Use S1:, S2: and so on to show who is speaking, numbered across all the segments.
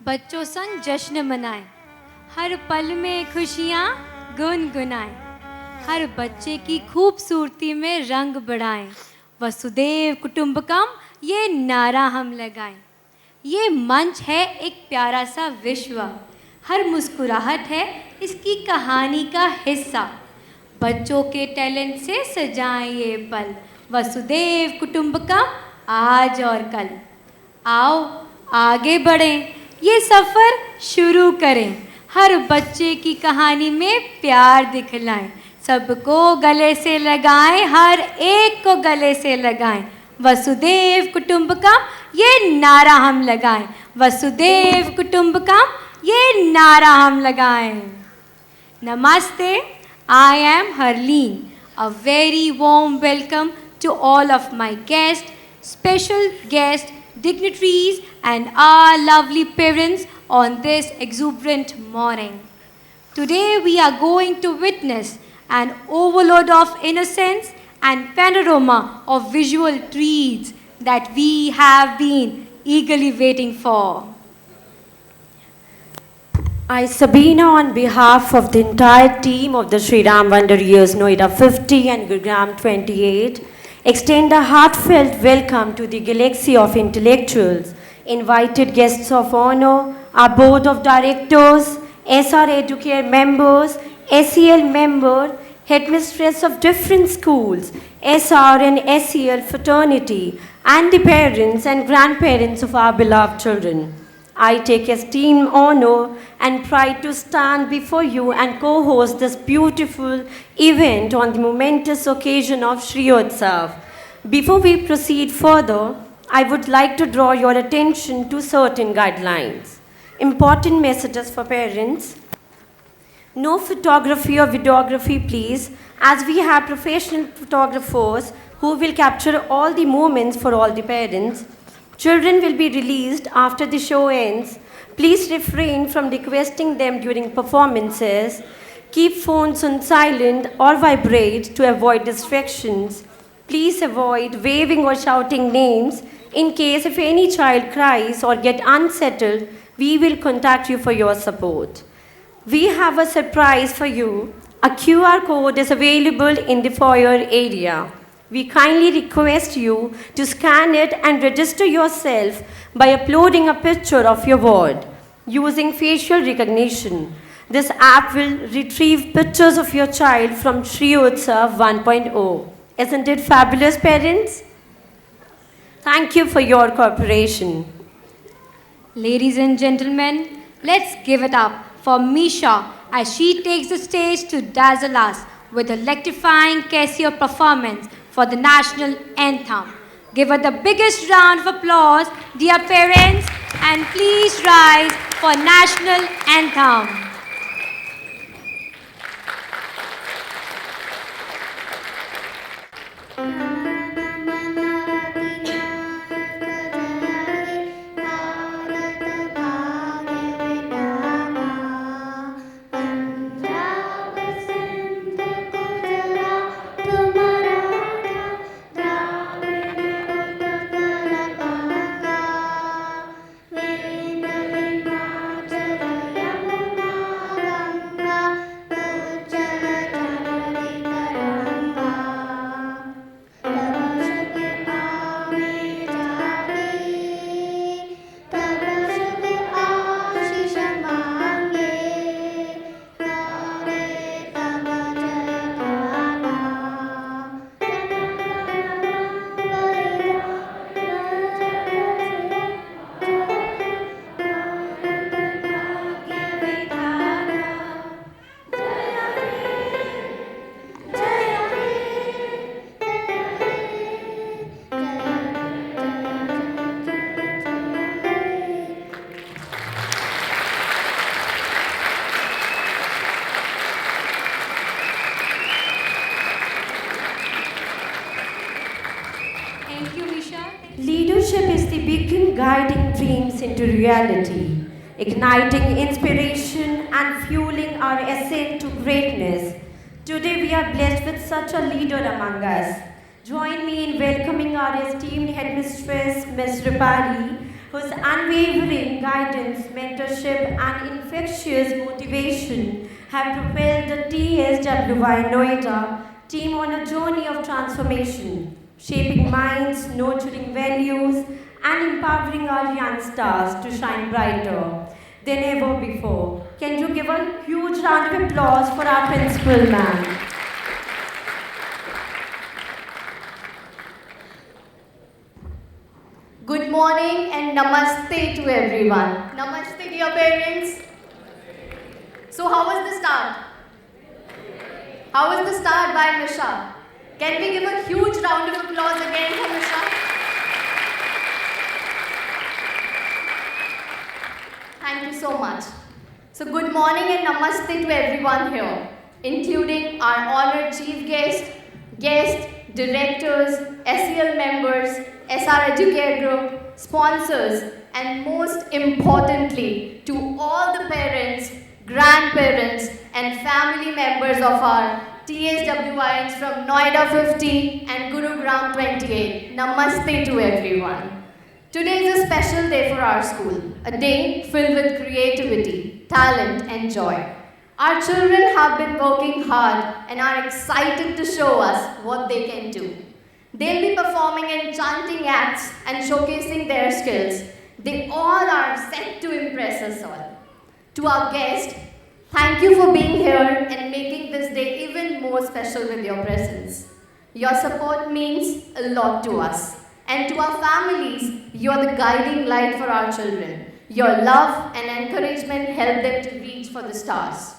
S1: बच्चों संग जश्न मनाएं, हर पल में खुशियाँ गुनगुनाएं, हर बच्चे की खूबसूरती में रंग बढ़ाएं, वसुदेव कुटुंबकम ये नारा हम लगाएं। ये मंच है एक प्यारा सा विश्व, हर मुस्कुराहट है इसकी कहानी का हिस्सा। बच्चों के टैलेंट से सजाएं ये पल, वसुदेव कुटुंबकम आज और कल। आओ आगे बढ़ें, ये सफ़र शुरू करें, हर बच्चे की कहानी में प्यार दिखलाएं, सबको गले से लगाएं, हर एक को गले से लगाएं, वसुदेव कुटुंबकम ये नारा हम लगाएं, वसुदेव कुटुंबकम ये नारा हम लगाएं। Namaste, I am Harleen. A very warm welcome to all of my guests, special guests, dignitaries, and our lovely parents on this exuberant morning. Today we are going to witness an overload of innocence and panorama of visual treats that we have been eagerly waiting for.
S2: I, Sabina, on behalf of the entire team of the Sri Ram Wonder Years Noida 50 and Gurugram 28, extend a heartfelt welcome to the galaxy of intellectuals, invited guests of honor, our board of directors, SR Educare members, SEL member, headmistress of different schools, SR and SEL fraternity, and the parents and grandparents of our beloved children. I take esteemed honor and pride to stand before you and co-host this beautiful event on the momentous occasion of Shri Utsav. Before we proceed further, I would like to draw your attention to certain guidelines. Important messages for parents. No photography or videography, please, as we have professional photographers who will capture all the moments for all the parents. Children will be released after the show ends. Please refrain from requesting them during performances. Keep phones on silent or vibrate to avoid distractions. Please avoid waving or shouting names. In case if any child cries or get unsettled, we will contact you for your support. We have a surprise for you. A QR code is available in the foyer area. We kindly request you to scan it and register yourself by uploading a picture of your ward using facial recognition. This app will retrieve pictures of your child from Shri Utsav 1.0. Isn't it fabulous, parents? Thank you for your cooperation.
S1: Ladies and gentlemen, let's give it up for Misha as she takes the stage to dazzle us with a electrifying Casio performance for the national anthem. Give her the biggest round of applause, dear parents, and please rise for national anthem. Thank you, Misha.
S2: Leadership is the beacon guiding dreams into reality, igniting inspiration and fueling our ascent to greatness. Today we are blessed with such a leader among us. Join me in welcoming our esteemed headmistress, Ms. Ripari, whose unwavering guidance, mentorship, and infectious motivation have propelled the TSWY Noida team on a journey of transformation, shaping minds, nurturing values, and empowering our young stars to shine brighter than ever before. Can you give a huge round of applause for our principal, ma'am?
S3: Good morning. morning and namaste to everyone. Namaste, dear parents. So how was the start? How was the start by Misha? Can we give a huge round of applause again for Misha? Thank you so much. So good morning and namaste to everyone here, including our honored chief guests, directors, SEL members, SR Educare Group, sponsors, and most importantly, to all the parents, grandparents, and family members of our TSWIs from Noida 50 and Gurugram 28. Namaste to everyone. Today is a special day for our school, a day filled with creativity, talent, and joy. Our children have been working hard and are excited to show us what they can do. They'll be performing enchanting acts and showcasing their skills. They all are set to impress us all. To our guests, thank you for being here and making this day even more special with your presence. Your support means a lot to us. And to our families, you're the guiding light for our children. Your love and encouragement help them to reach for the stars.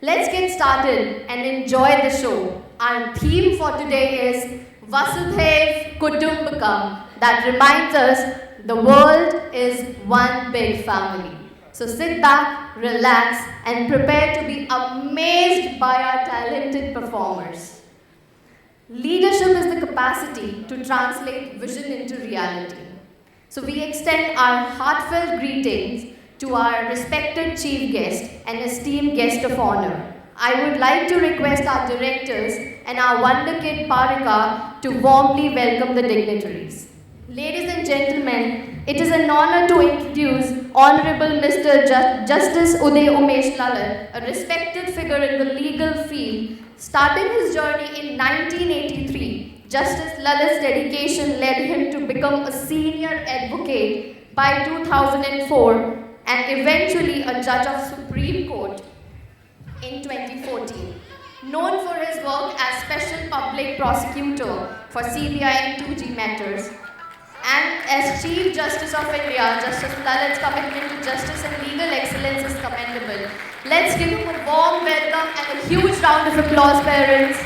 S3: Let's get started and enjoy the show. Our theme for today is Vasudhaiv Kutumbakam. That reminds us the world is one big family. So sit back, relax, and prepare to be amazed by our talented performers. Leadership is the capacity to translate vision into reality. So we extend our heartfelt greetings to our respected chief guest and esteemed guest of honor. I would like to request our directors and our wonder kid Parika to warmly welcome the dignitaries. Ladies and gentlemen, it is an honor to introduce Honorable Mr. Justice Uday Umesh Lalit, a respected figure in the legal field. Starting his journey in 1983, Justice Lalit's dedication led him to become a senior advocate by 2004 and eventually a judge of Supreme Court in 2014. Known for his work as Special Public Prosecutor for CBI and 2G matters, and as Chief Justice of India, Justice Lalit's commitment to justice and legal excellence is commendable. Let's give him a warm welcome and a huge round of applause, parents.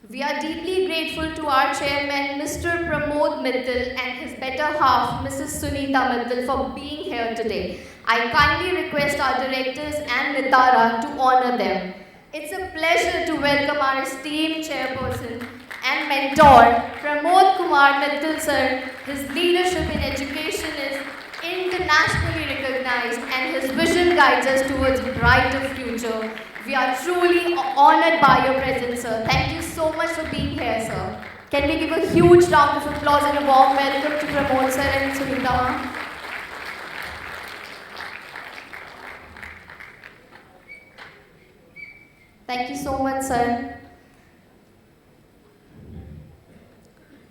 S3: We are deeply grateful to our chairman, Mr. Pramod Mittal, and his better half, Mrs. Sunita Mittal, for being here today. I kindly request our directors and Nitara to honor them. It's a pleasure to welcome our esteemed chairperson and mentor, Pramod Kumar Mittal sir. His leadership in education is internationally recognized and his vision guides us towards a brighter future. We are truly honored by your presence, sir. Thank you so much for being here, sir. Can we give a huge round of applause and a warm welcome to Pramod sir and Sunita ma'am? Thank you so much, sir.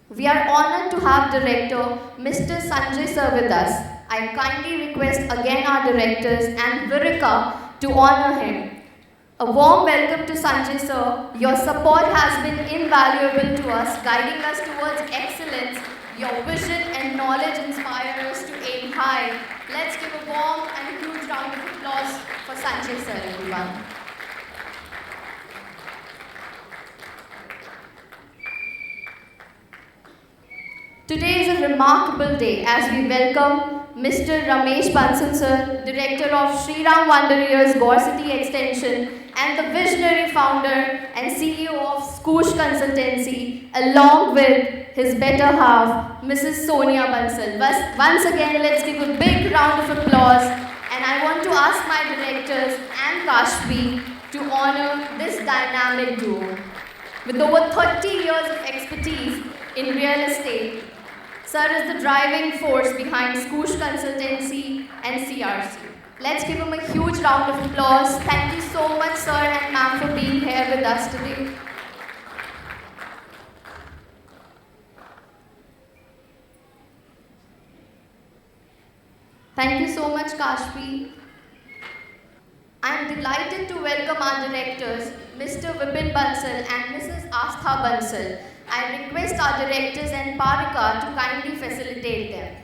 S3: We are honored to have Director Mr. Sanjay sir with us. I kindly request again our directors and Virika to honor him. A warm welcome to Sanjay sir. Your support has been invaluable to us, guiding us towards excellence. Your vision and knowledge inspire us to aim high. Let's give a warm and huge round of applause for Sanjay sir, everyone. Today is a remarkable day as we welcome Mr. Ramesh Bansal sir, Director of Sri Ram Wonder Years Gorcity Extension and the visionary founder and CEO of Skoosh Consultancy, along with his better half, Mrs. Sonia Bansal. Once again, let's give a big round of applause. And I want to ask my directors and Kashvi to honor this dynamic duo. With over 30 years of expertise in real estate, Sir is the driving force behind Skoosh Consultancy and CRC. Let's give him a huge round of applause. Thank you so much, sir and ma'am, for being here with us today. Thank you so much, Kashfi. I am delighted to welcome our directors, Mr. Vipin Bansal and Mrs. Astha Bansal. I request our directors and Parika to kindly facilitate them.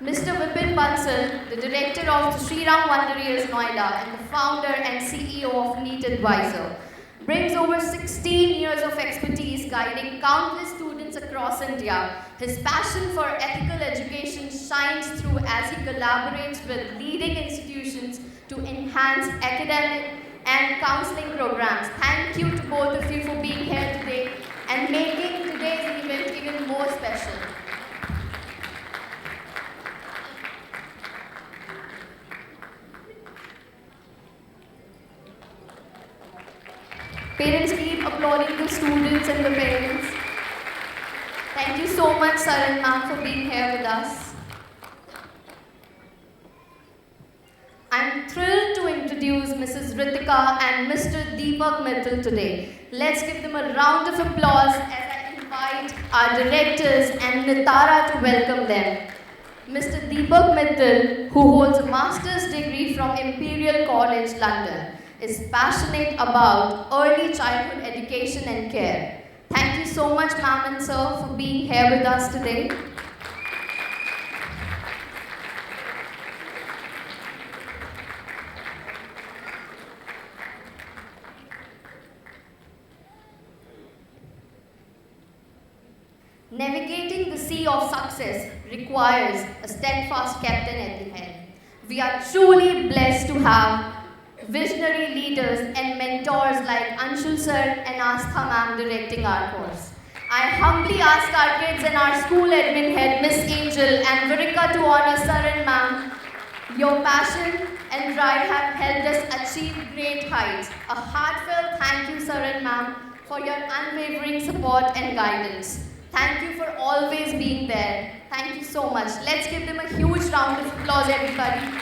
S3: Mr. Vipin Bansal, the director of the Sri Ram Wonder Years Noida and the founder and CEO of NEET Advisor, brings over 16 years of expertise guiding countless students across India. His passion for ethical education shines through as he collaborates with leading institutions to enhance academic and counseling programs. Thank you to both of you for being here today and making today's event even more special. Parents, keep applauding the students and the parents. Thank you so much, sir and ma'am, for being here with us. I'm thrilled to introduce Mrs. Ritika and Mr. Deepak Mittal today. Let's give them a round of applause as I invite our directors and Nitara to welcome them. Mr. Deepak Mittal, who holds a master's degree from Imperial College, London, is passionate about early childhood education and care. Thank you so much, ma'am and sir, for being here with us today. Navigating the sea of success requires a steadfast captain at the helm. We are truly blessed to have visionary leaders and mentors like Anshul sir and Astha ma'am directing our course. I humbly ask our kids and our school admin head, Miss Angel and Virika, to honor sir and ma'am. Your passion and drive have helped us achieve great heights. A heartfelt thank you, sir and ma'am, for your unwavering support and guidance. Thank you for always being there. Thank you so much. Let's give them a huge round of applause, everybody.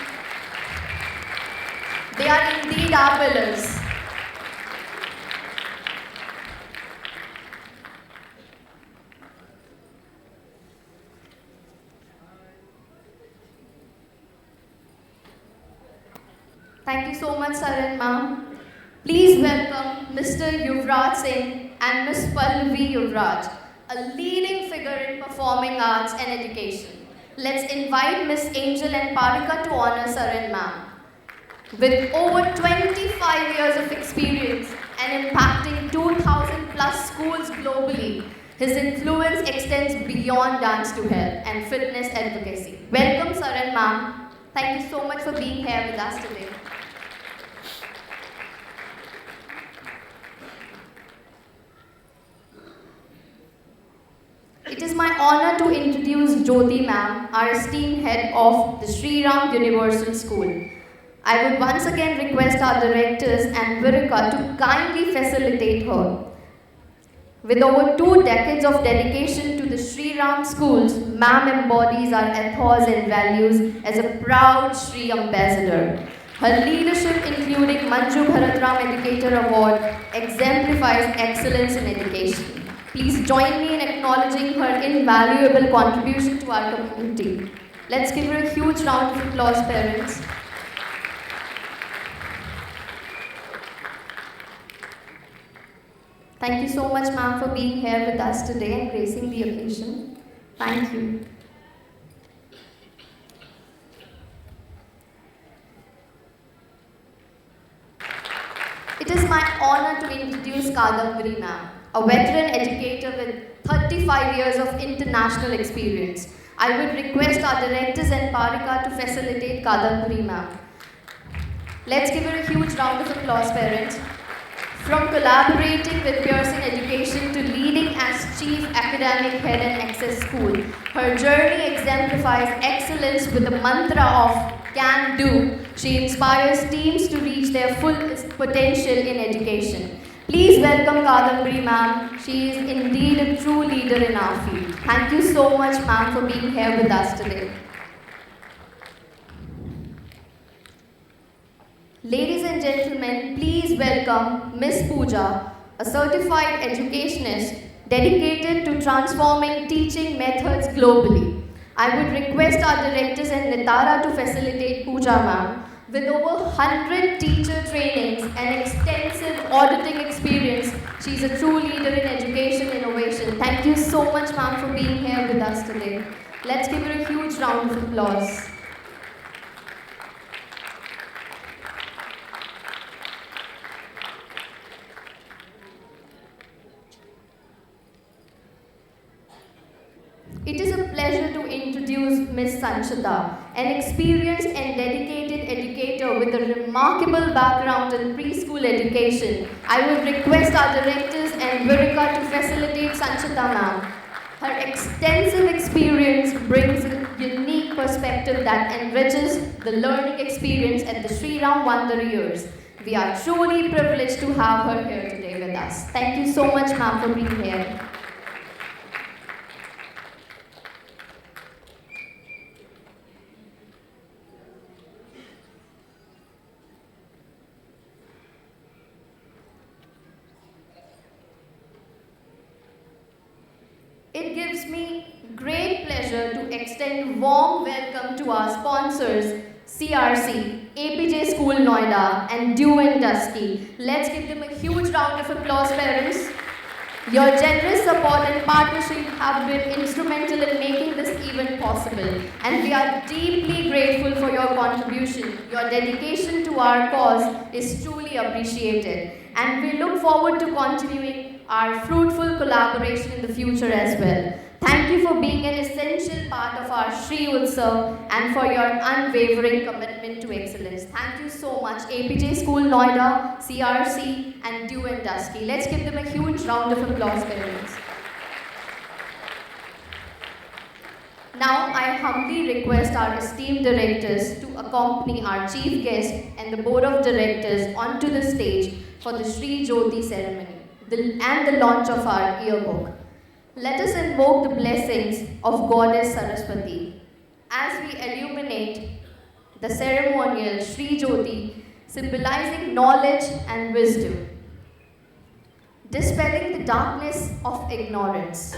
S3: They are indeed our pillars. Thank you so much, sir and ma'am. Please welcome Mr. Yuvraj Singh and Miss Pallavi Yuvraj, a leading figure in performing arts and education. Let's invite Miss Angel and Parika to honor sir and ma'am. With over 25 years of experience and impacting 2,000 plus schools globally, his influence extends beyond dance to health and fitness advocacy. Welcome, sir and ma'am. Thank you so much for being here with us today. It is my honor to introduce Jyoti ma'am, our esteemed head of the Sri Ram Universal School. I would once again request our directors and Virika to kindly facilitate her. With over 2 decades of dedication to the Sri Ram schools, ma'am embodies our ethos and values as a proud Sri ambassador. Her leadership, including Manju Bharatram Educator Award, exemplifies excellence in education. Please join me in acknowledging her invaluable contribution to our community. Let's give her a huge round of applause, parents. Thank you so much, ma'am, for being here with us today and gracing the occasion. Thank you. It is my honor to introduce Kadambari ma'am, a veteran educator with 35 years of international experience. I would request our directors and Parika to facilitate Kadambari ma'am. Let's give her a huge round of applause, parents. From collaborating with Pearson Education to leading as Chief Academic Head and Access School, her journey exemplifies excellence with the mantra of can do. She inspires teams to reach their full potential in education. Please welcome Kadambari ma'am. She is indeed a true leader in our field. Thank you so much, ma'am, for being here with us today. Ladies and gentlemen, please welcome Miss Pooja, a certified educationist dedicated to transforming teaching methods globally. I would request our directors and Nitara to facilitate Pooja ma'am. With over 100 teacher trainings and extensive auditing experience, she is a true leader in education innovation. Thank you so much ma'am for being here with us today. Let's give her a huge round of applause. It is a pleasure to introduce Ms. Sanchita, an experienced and dedicated educator with a remarkable background in preschool education. I will request our directors and Virika to facilitate Sanchita ma'am. Her extensive experience brings a unique perspective that enriches the learning experience at the Sri Ram Wonder Years. We are truly privileged to have her here today with us. Thank you so much ma'am for being here. It gives me great pleasure to extend warm welcome to our sponsors, CRC, APJ School Noida, and Dew and Dusky. Let's give them a huge round of applause, parents. Your generous support and partnership have been instrumental in making this event possible, and we are deeply grateful for your contribution. Your dedication to our cause is truly appreciated, and we look forward to continuing our fruitful collaboration in the future as well. Thank you for being an essential part of our Shri Utsav and for your unwavering commitment to excellence. Thank you so much, APJ School Noida, CRC, and Dew and Dusky. Let's give them a huge round of applause, parents. Now, I humbly request our esteemed directors to accompany our chief guest and the board of directors onto the stage for the Sri Jyoti ceremony and the launch of our yearbook. Let us invoke the blessings of Goddess Saraswati as we illuminate the ceremonial Sri Jyoti, symbolizing knowledge and wisdom, dispelling the darkness of ignorance.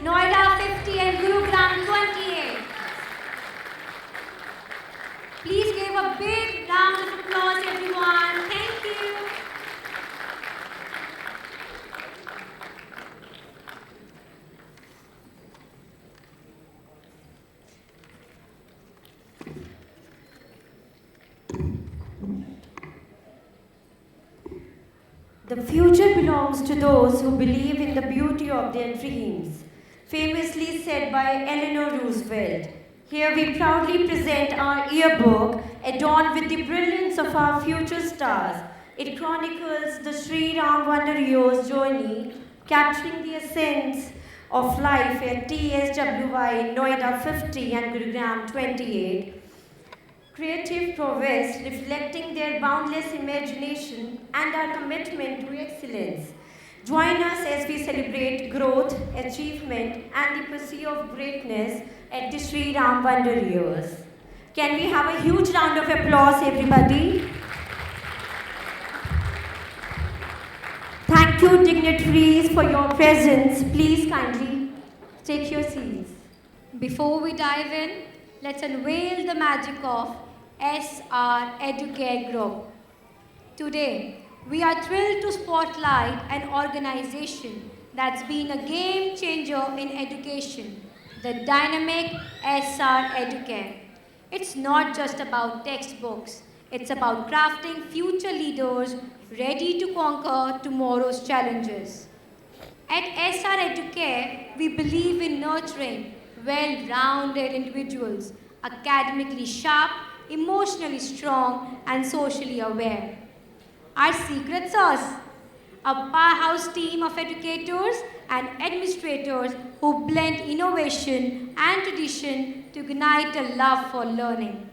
S3: Noida 50 and Gurugram 28. Please give a big round of applause, everyone. Thank you.
S2: The future belongs to those who believe in the beauty of their dreams, famously said by Eleanor Roosevelt. Here we proudly present our yearbook, adorned with the brilliance of our future stars. It chronicles the Sri Ram Wonder Years journey, capturing the essence of life at TSWY Noida 50 and Gurugram 28. Creative prowess reflecting their boundless imagination and our commitment to excellence. Join us as we celebrate growth, achievement, and the pursuit of greatness at the Sri Ram Wonder Years. Can we have a huge round of applause, everybody? Thank you, dignitaries, for your presence. Please kindly take your seats.
S1: Before we dive in, let's unveil the magic of SR Educare Group. Today, we are thrilled to spotlight an organization that's been a game changer in education, the dynamic SR Educare. It's not just about textbooks, it's about crafting future leaders ready to conquer tomorrow's challenges. At SR Educare, we believe in nurturing well-rounded individuals, academically sharp, emotionally strong, and socially aware. Our secret sauce? A powerhouse team of educators and administrators who blend innovation and tradition to ignite a love for learning.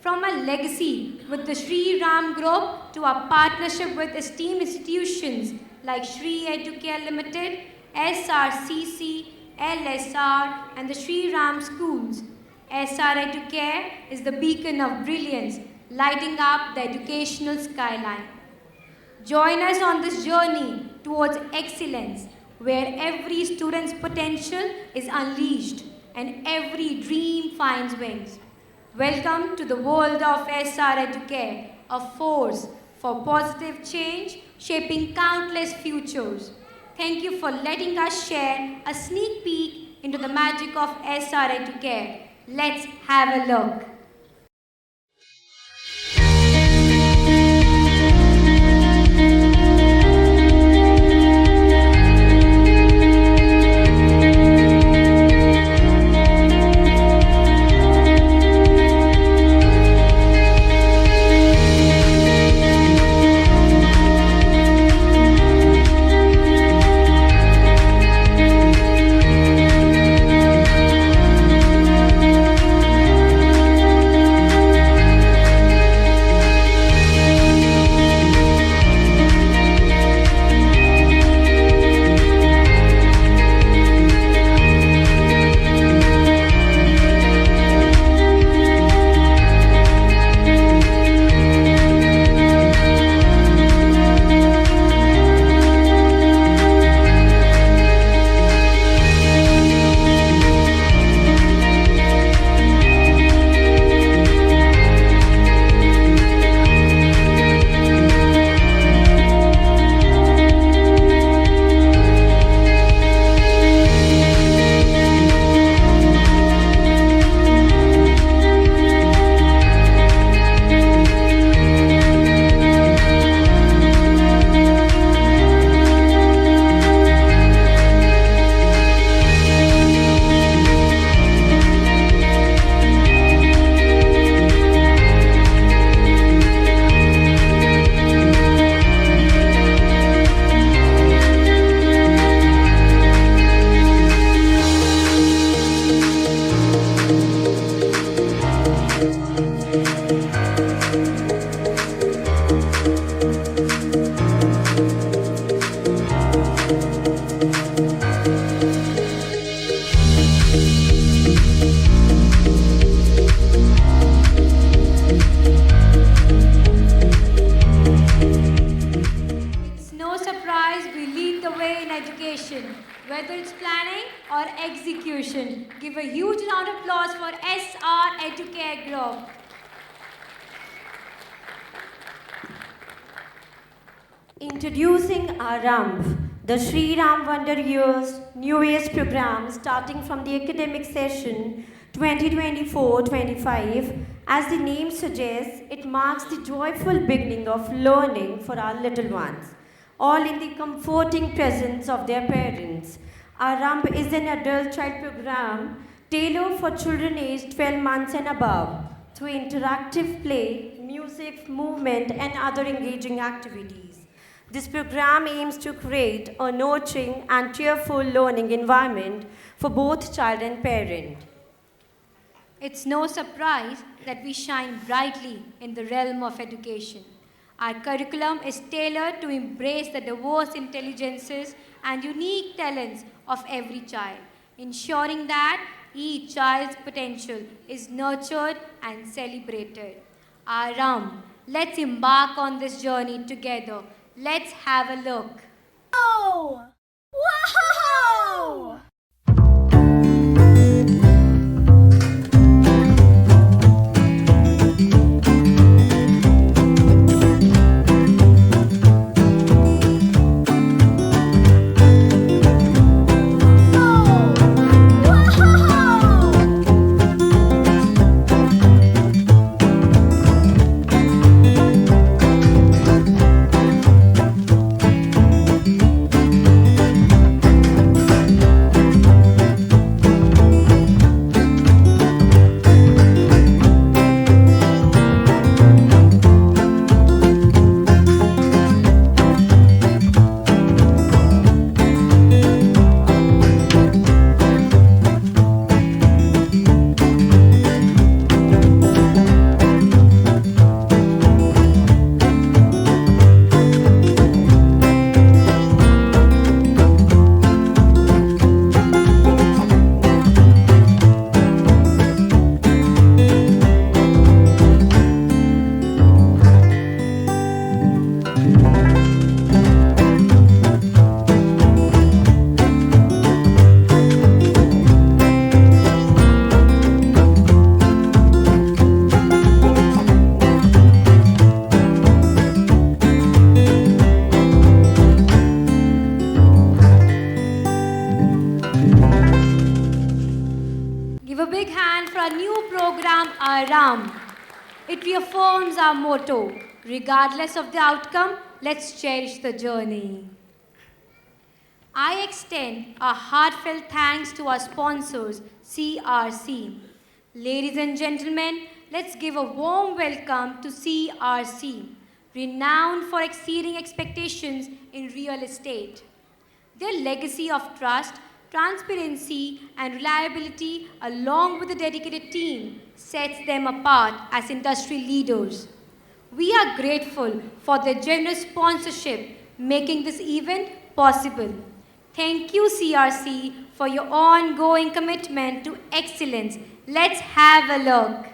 S1: From a legacy with the Sri Ram Group to a partnership with esteemed institutions like Sri Educare Limited, SRCC, LSR, and the Sri Ram Schools, SR Educare is the beacon of brilliance, lighting up the educational skyline. Join us on this journey towards excellence, where every student's potential is unleashed and every dream finds wings. Welcome to the world of SR Educare, a force for positive change, shaping countless futures. Thank you for letting us share a sneak peek into the magic of SR Educare. Let's have a look. Whether it's planning or execution, give a huge round of applause for SR Educare Group.
S2: Introducing Aarambh, the Sri Ram Wonder Years New Age program starting from the academic session 2024-25. As the name suggests, it marks the joyful beginning of learning for our little ones, all in the comforting presence of their parents. Aarambh is an adult child program tailored for children aged 12 months and above. through interactive play, music, movement, and other engaging activities. This program aims to create a nurturing and cheerful learning environment for both child and parent.
S1: It's no surprise that we shine brightly in the realm of education. Our curriculum is tailored to embrace the diverse intelligences and unique talents of every child, ensuring that each child's potential is nurtured and celebrated. Aram, let's embark on this journey together. Let's have a look.
S4: Oh! Wow!
S1: Give a big hand for our new program, Aram. It reaffirms our motto, regardless of the outcome, let's cherish the journey. I extend a heartfelt thanks to our sponsors, CRC. Ladies and gentlemen, let's give a warm welcome to CRC, renowned for exceeding expectations in real estate. Their legacy of trust, transparency, and reliability, along with a dedicated team, sets them apart as industry leaders. We are grateful for their generous sponsorship, making this event possible. Thank you, CRC, for your ongoing commitment to excellence. Let's have a look.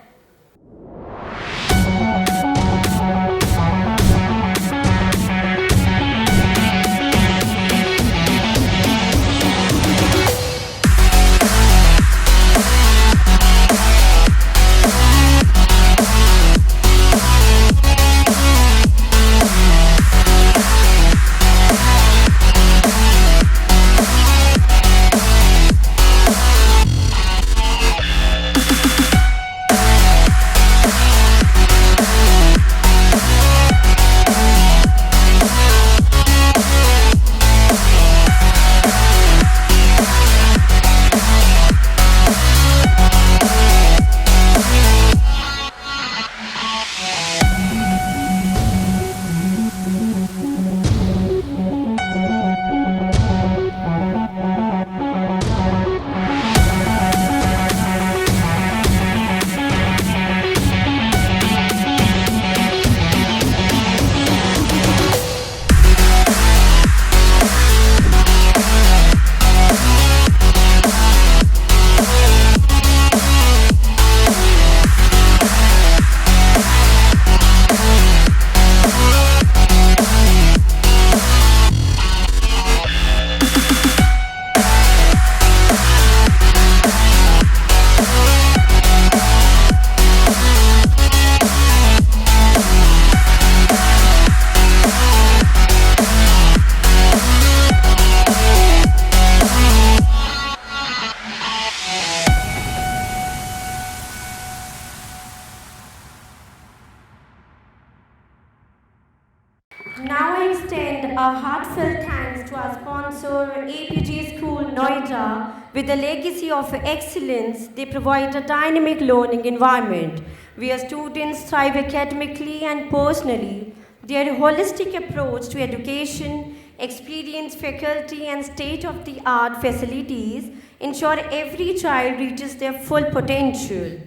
S2: Now I extend a heartfelt thanks to our sponsor, APJ School, Noida. With a legacy of excellence, they provide a dynamic learning environment where students thrive academically and personally. Their holistic approach to education, experienced faculty, and state-of-the-art facilities ensure every child reaches their full potential.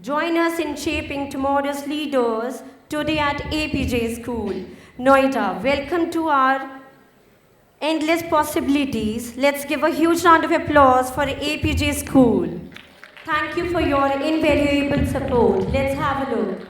S2: Join us in shaping tomorrow's leaders today at APJ School, Noida. Welcome to our endless possibilities. Let's give a huge round of applause for APJ School. Thank you for your invaluable support. Let's have a look.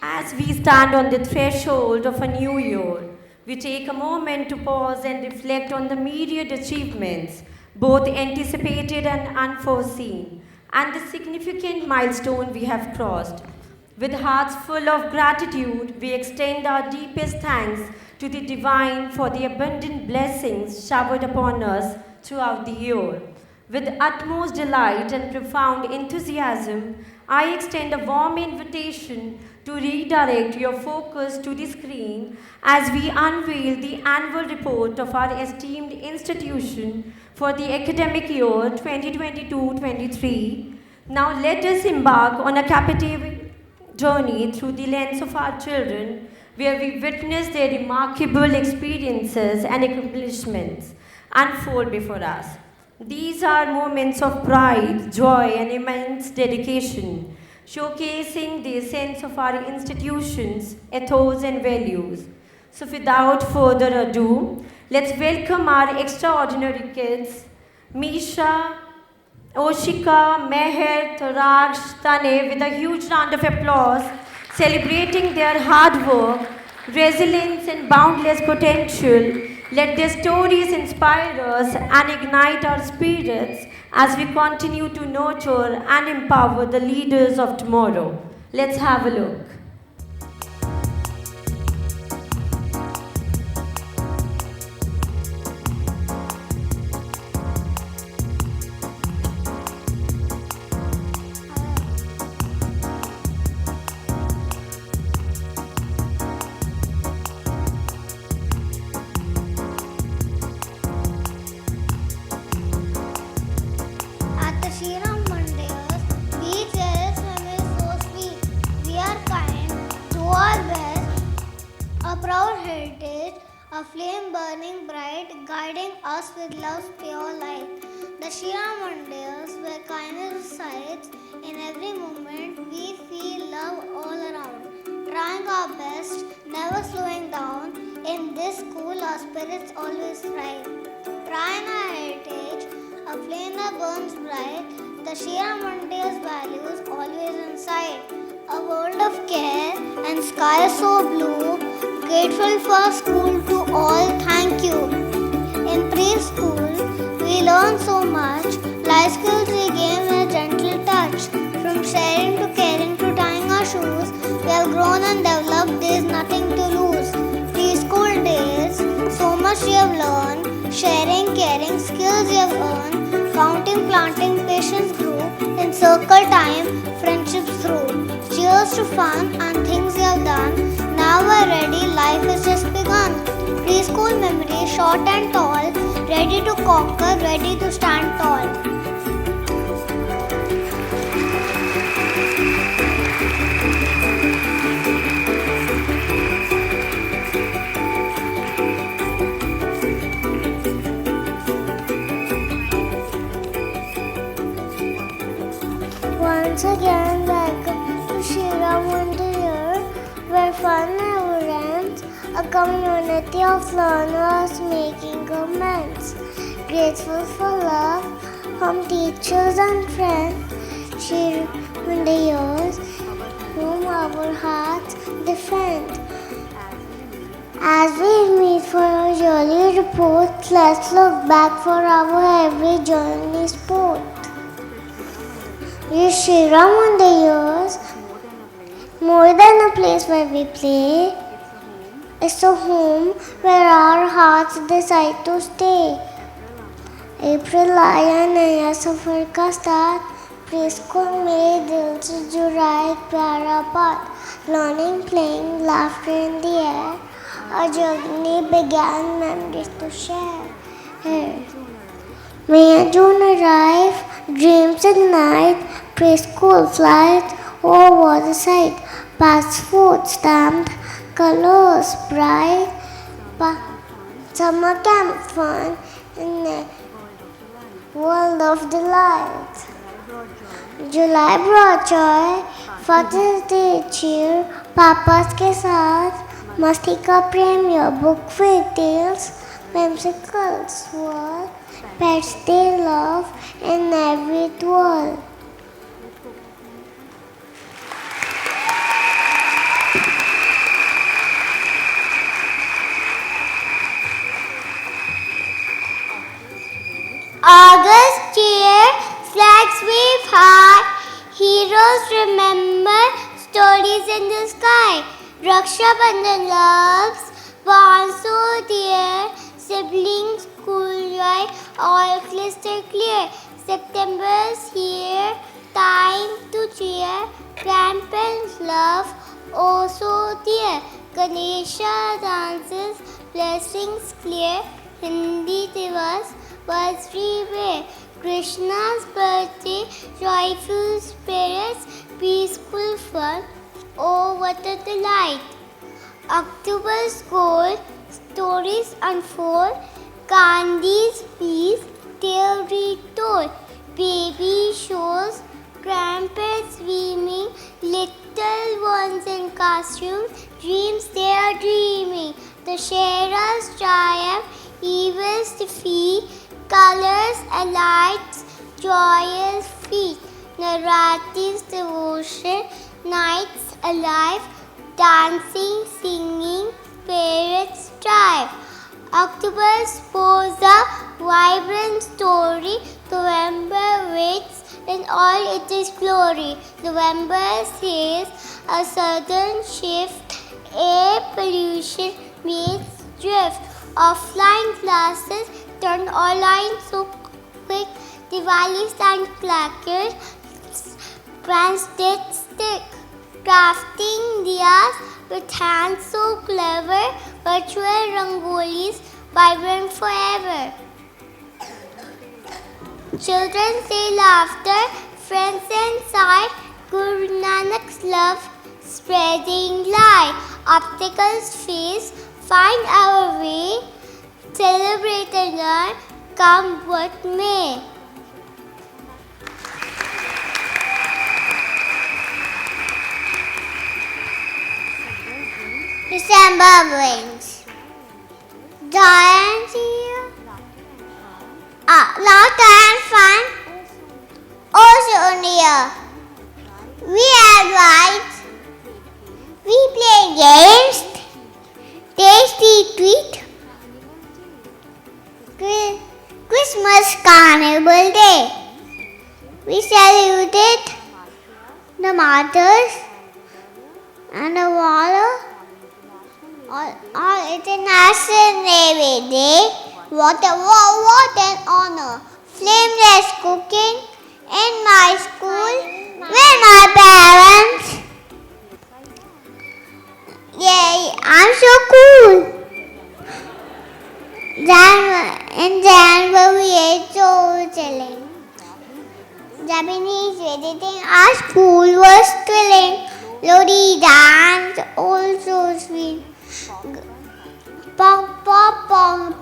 S2: As we stand on the threshold of a new year, we take a moment to pause and reflect on the myriad achievements, both anticipated and unforeseen, and the significant milestone we have crossed. With hearts full of gratitude, we extend our deepest thanks to the Divine for the abundant blessings showered upon us throughout the year. With utmost delight and profound enthusiasm, I extend a warm invitation to redirect your focus to the screen as we unveil the annual report of our esteemed institution for the academic year 2022-23. Now let us embark on a captivating journey through the lens of our children, where we witness their remarkable experiences and accomplishments unfold before us. These are moments of pride, joy, and immense dedication, showcasing the essence of our institution's ethos and values. So without further ado, let's welcome our extraordinary kids, Misha, Oshika, Meher, Taraksh, Tane, with a huge round of applause, celebrating their hard work, resilience, and boundless potential. Let their stories inspire us and ignite our spirits as we continue to nurture and empower the leaders of tomorrow. Let's have a look.
S4: At the Shriram Mandirs, we cherish memories so sweet. We are kind to our best, a proud heritage, a flame burning bright, guiding us with love's pure light. The Shriram Mandirs, where kindness resides, in every moment we feel love all around. Trying our best, never slowing down, in this school our spirits always thrive. Trying our heritage, a flame that burns bright, the Shriram Mandirs values always inside. A world of care and sky so blue, grateful for school to all, thank you. In preschool, we learn so much, life skills we gain with a gentle touch. From sharing to caring to tying our shoes, we have grown and developed, there's nothing to lose. words you have learned, sharing, caring, skills you have earned, counting, planting, patience grew, in circle time, friendships through. Cheers to fun and things you have done. Now we're ready, life has just begun. Preschool memories, short and tall, ready to conquer, ready to stand tall. Once again, welcome to Shriram Wonder Year, where fun never ends. A community of learners making amends. Grateful for love from teachers and friends. Shriram Wonder Years, whom our hearts defend. As we meet for our yearly report, let's look back for our every journey sport. Yes, Shriram Wonder Years, more than a place where we play, it's a home where our hearts decide to stay. April आया नया सफर का start, preschool में दिल से जुड़ा एक प्यारा पाठ, learning, playing, laughter in the air, our journey began, memories to share. Here. May June arrive, dreams ignite, preschool flight, oh what a sight, passport stamped, colors bright, summer camp fun in a world of delight. July brought joy, Father's Day cheer, papa's के साथ मस्ती का प्रेम your book with tales, whimsicals world, pets they love in every world. August cheer, flags wave high, heroes remember, stories in the sky. Raksha Bandhan loves, bonds so dear, siblings school joy, all crystal clear. September's here, time to cheer, grandparents love, oh so dear. Ganesha dances, blessings clear, Hindi Divas was everywhere. Krishna's birthday, joyful spirits, peaceful fun, oh what a delight. October's gold, stories unfold, Gandhi's peace, tale retold. Baby shows, grandparents swimming, little ones in costumes, dreams they are dreaming. The Shera's triumph, evil's defeat, colors and lights, joyous feet, narratives, devotion, nights alive, dancing, singing, spirits strive. October's pose a vibrant story, November waits in all its glory. November says a sudden shift, air pollution meets drift, offline classes turned online so quick, Diwali stand clackers, brands did stick, crafting diyas with hands so clever, virtual rangolis vibrant forever. Children say laughter, friends inside, Guru Nanak's love spreading light. Obstacles face, find our way, celebrate and learn, come what may. December brings joy and cheer, laughter and fun, oh so near. We have rides, we play games, tasty treat, Christmas Carnival Day. We celebrated the martyrs and the valor On International Navy Day, what an honor. Flame-less cooking in my school with my parents. Yay, I'm so cool. In January, it's so chilling. Japanese visiting our school was thrilling. Lodi dance, also sweet. Popcorn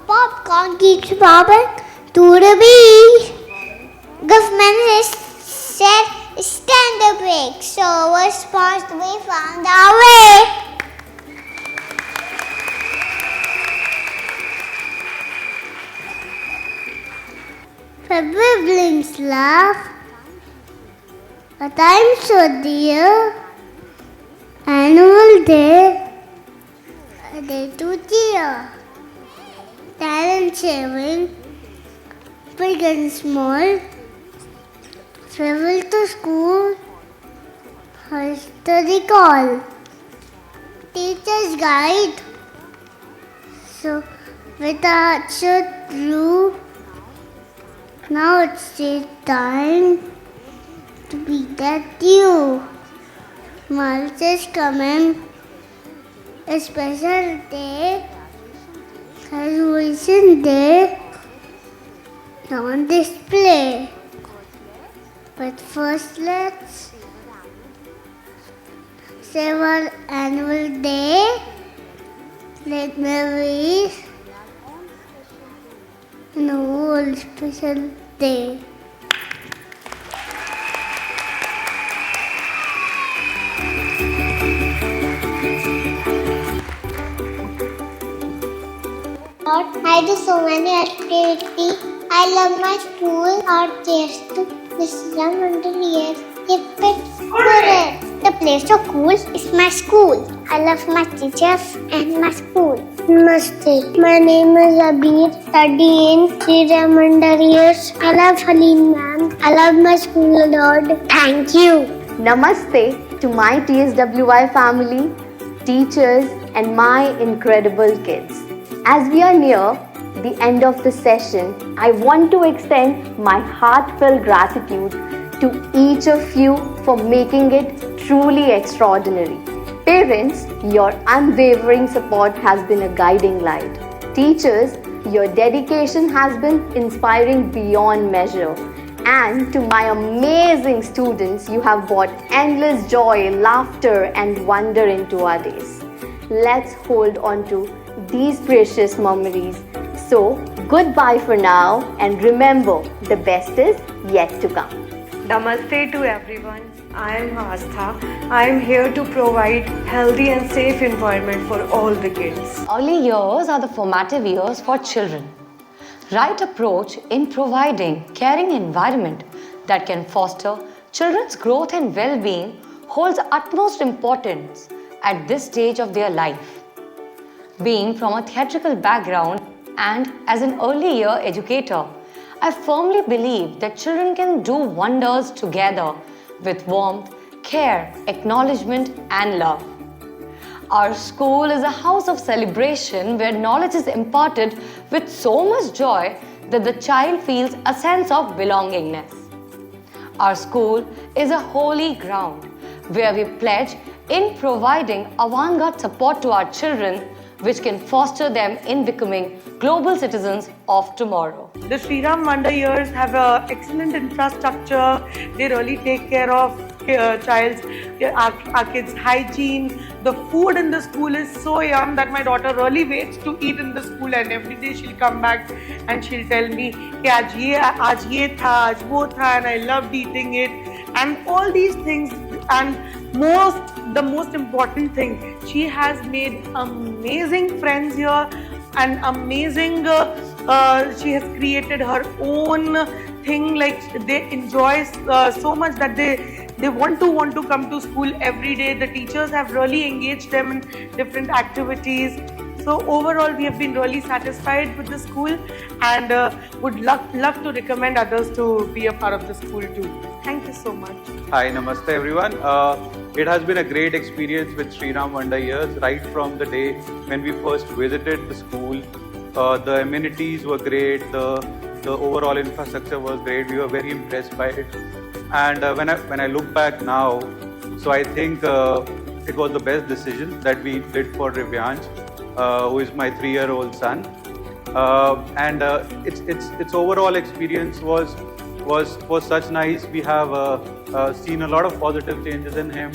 S4: keeps popping to the beat. Government said stand the break, so response we found our way. Siblings laugh, but I'm so dear. Annual day, a day to cheer. Talent sharing, big and small. Travel to school, her study call. Teacher's guide. So, with a shirt blue, now it's time to be that you. March is coming, a special day, graduation day on display. But first let's save our annual day, let memories, and a whole special day. I do so many activities. I love my school, our taste. This is a wonder years. Keep it correct. The place so cool is my school. I love my teachers and my school. Namaste. My name is Abir. Study in Sri Ram years. I love Halim ma'am. I love my school a lot. Thank you.
S3: Namaste to my TSWI family, teachers, and my incredible kids. As we are near the end of the session, I want to extend my heartfelt gratitude to each of you for making it truly extraordinary. Parents, your unwavering support has been a guiding light. Teachers, your dedication has been inspiring beyond measure. And to my amazing students, you have brought endless joy, laughter, and wonder into our days. Let's hold on to these precious memories. So, goodbye for now, and remember, the best is yet to come.
S5: Namaste to everyone. I am Astha. I am here to provide healthy and safe environment for all the kids.
S6: Early years are the formative years for children. Right approach in providing caring environment that can foster children's growth and well-being holds utmost importance at this stage of their life. Being from a theatrical background and as an early year educator, I firmly believe that children can do wonders together with warmth, care, acknowledgement, and love. Our school is a house of celebration where knowledge is imparted with so much joy that the child feels a sense of belongingness. Our school is a holy ground where we pledge in providing avant-garde support to our children, which can foster them in becoming global citizens of tomorrow.
S5: The Sri Ram Wonder Years have an excellent infrastructure. They really take care of our kids' hygiene. The food in the school is so yum that my daughter really waits to eat in the school, and every day she'll come back and she'll tell me, aaj ye tha, aaj wo tha, and I loved eating it. And all these things, and the most important thing, she has made amazing friends here, and amazing, she has created her own thing. Like, they enjoy so much that they want to come to school every day. The teachers have really engaged them in different activities. So overall, we have been really satisfied with the school, and would love to recommend others to be a part of the school too. Thank you so much.
S7: Hi, namaste everyone. It has been a great experience with Sri Ram Wonder Years right from the day when we first visited the school. The amenities were great, the overall infrastructure was great. We were very impressed by it. And when I look back now, so I think it was the best decision that we did for Rivyansh, who is my 3-year-old son. And its overall experience was such nice. We have seen a lot of positive changes in him.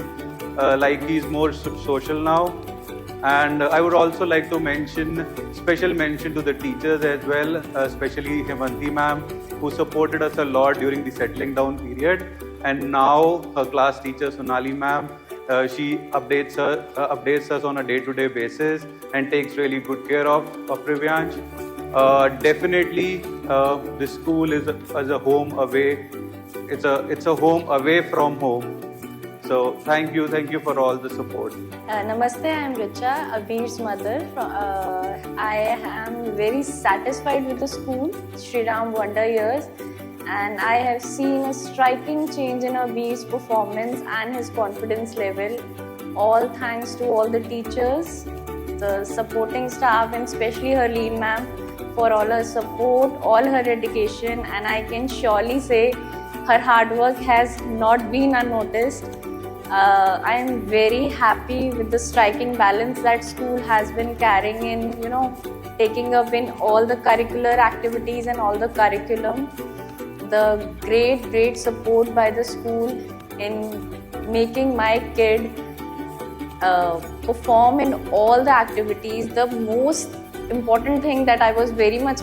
S7: Like he's more social now. And I would also like to mention, special mention to the teachers as well, especially Hemanti ma'am, who supported us a lot during the settling down period. And now her class teacher Sonali ma'am, she updates us on a day-to-day basis and takes really good care of Rivyansh. Definitely, the school is a home away. It's a home away from home. So thank you for all the support.
S8: Namaste, I am Richa, Abir's mother. I am very satisfied with the school, Sri Ram Wonder Years, and I have seen a striking change in Abir's performance and his confidence level. All thanks to all the teachers, the supporting staff, and especially her lead ma'am for all her support, all her dedication, and I can surely say her hard work has not been unnoticed. I am very happy with the striking balance that school has been carrying in, taking up in all the curricular activities and all the curriculum. The great support by the school in making my kid perform in all the activities. The most important thing that I was very much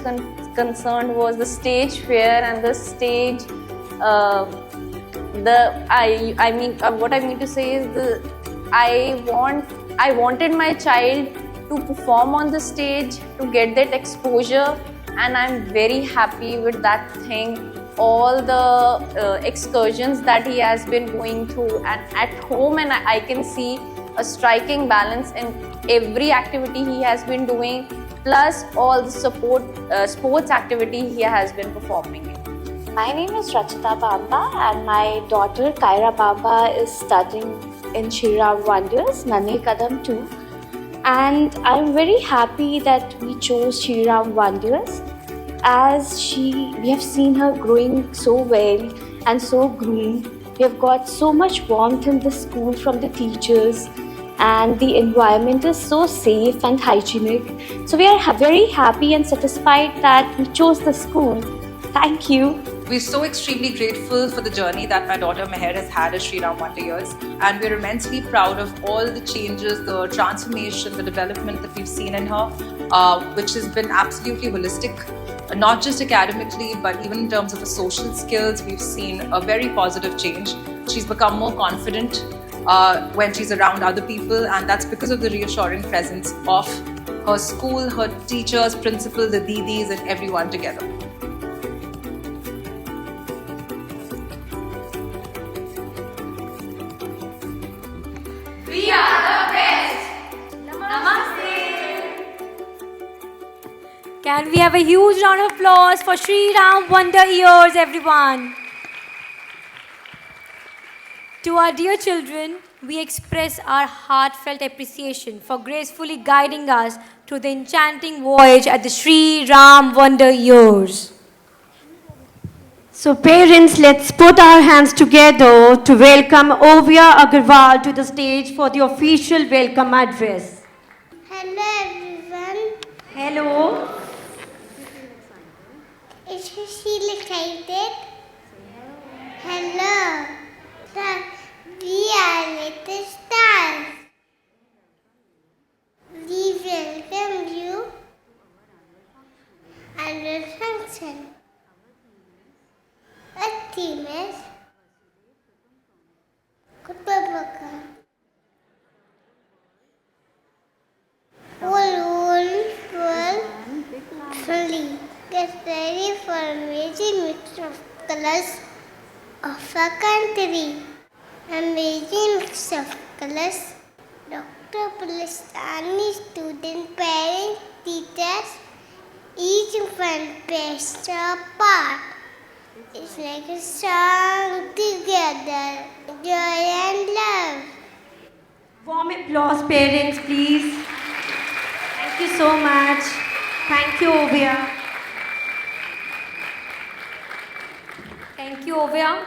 S8: concerned was the stage fear and the stage what I mean to say is I wanted my child to perform on the stage, to get that exposure, and I'm very happy with that thing. All the excursions that he has been going through, and at home, and I can see a striking balance in every activity he has been doing, plus all the sports activity he has been performing in.
S9: My name is Rachita Bamba and my daughter Kaira Bamba is studying in Sri Ram Wonders, Nane Kadam too. And I'm very happy that we chose Sri Ram Wonders as we have seen her growing so well and so groomed. We have got so much warmth in the school from the teachers, and the environment is so safe and hygienic. So we are very happy and satisfied that we chose the school. Thank you.
S10: We're so extremely grateful for the journey that my daughter Meher has had at Sri Ram Wonder Years, and we're immensely proud of all the changes, the transformation, the development that we've seen in her, which has been absolutely holistic, not just academically, but even in terms of her social skills. We've seen a very positive change. She's become more confident when she's around other people, and that's because of the reassuring presence of her school, her teachers, principal, the didis, and everyone together.
S1: We are the best. Namaste. Can we have a huge round of applause for Sri Ram Wonder Years, everyone? To our dear children, we express our heartfelt appreciation for gracefully guiding us through the enchanting voyage at the Sri Ram Wonder Years.
S2: So parents, let's put our hands together to welcome Ovia Agarwal to the stage for the official welcome address.
S4: Hello everyone.
S2: Hello.
S4: Is she excited? Hello. We are little stars. We welcome you and your function. A theme is Kutubaka. All fully get ready for an amazing mix of colors of a country. Amazing mix of colors. Dr. Palestani, student, parents, teachers, each one plays a part. It's like a song together, joy and love.
S2: Warm applause, parents, please. Thank you so much. Thank you, Ovia.
S1: Thank you, Ovia.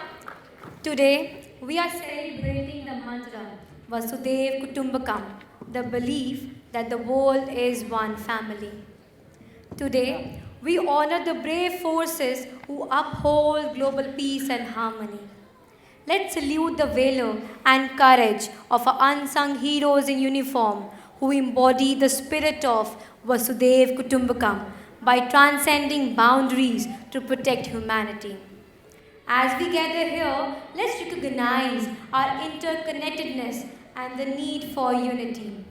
S1: Today, we are celebrating the mantra Vasudev Kutumbakam, the belief that the world is one family. Today, we honor the brave forces who uphold global peace and harmony. Let's salute the valor and courage of our unsung heroes in uniform who embody the spirit of Vasudev Kutumbakam by transcending boundaries to protect humanity. As we gather here, let's recognize our interconnectedness and the need for unity.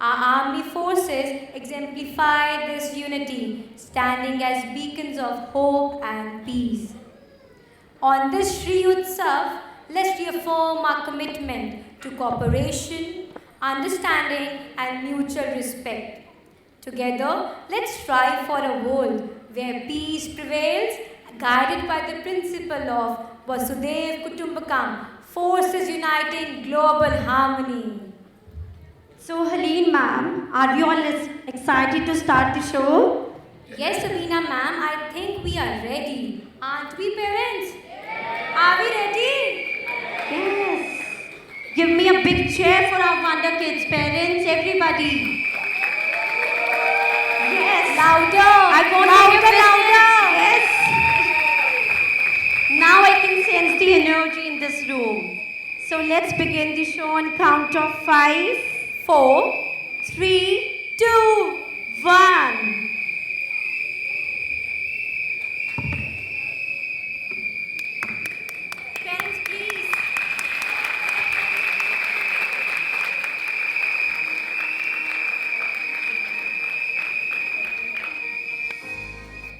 S1: Our army forces exemplify this unity, standing as beacons of hope and peace. On this Shri Utsav, let's reaffirm our commitment to cooperation, understanding, and mutual respect. Together, let's strive for a world where peace prevails, guided by the principle of Vasudev Kutumbakam, forces uniting global harmony.
S2: So, Helene ma'am, are you all excited to start the show?
S1: Yes, Sabina ma'am, I think we are ready. Aren't we, parents? Are we ready?
S2: Yes. Give me a big cheer for our Wonder Kids, parents, everybody. Yes.
S1: Louder.
S2: I want
S1: louder,
S2: to hear
S1: louder.
S2: Yes. Now I can sense the energy in this room. So let's begin the show on count of 5, 4, 3, 2, 1.
S1: Parents, please.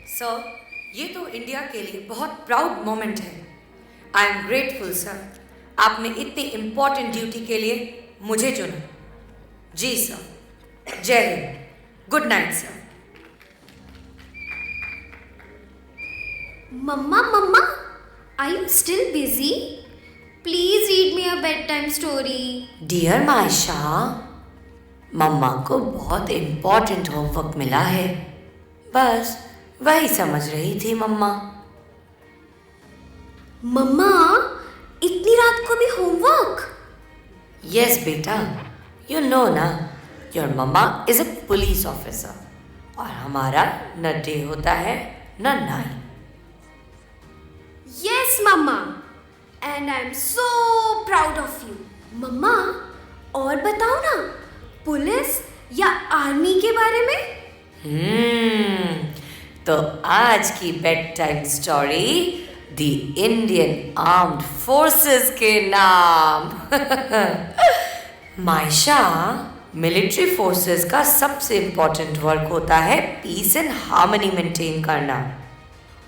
S6: Sir, ये तो India के लिए बहुत proud moment है। I am grateful sir, आपने इतनी important duty के लिए मुझे चुना। जी सर, जय Hind, good night sir.
S11: Mama, are you still busy? Please read me a bedtime story.
S6: Dear Maisha, mama को बहुत इम्पोर्टेंट होमवर्क मिला है, बस वही समझ रही थी मम्मा।
S11: मम्मा, इतनी रात को भी होमवर्क?
S6: यस बेटा, यू नो ना, your mama is a police officer और हमारा न डे होता है न night.
S11: Yes, Mama. And I'm so proud of you. Mama, और बताओ ना, पुलिस या आर्मी के बारे में?
S6: तो आज की bed time story the Indian armed forces के नाम। मायशा, मिलिट्री फोर्सेस का सबसे इम्पोर्टेंट वर्क होता है पीस एंड हार्मनी मेंटेन करना,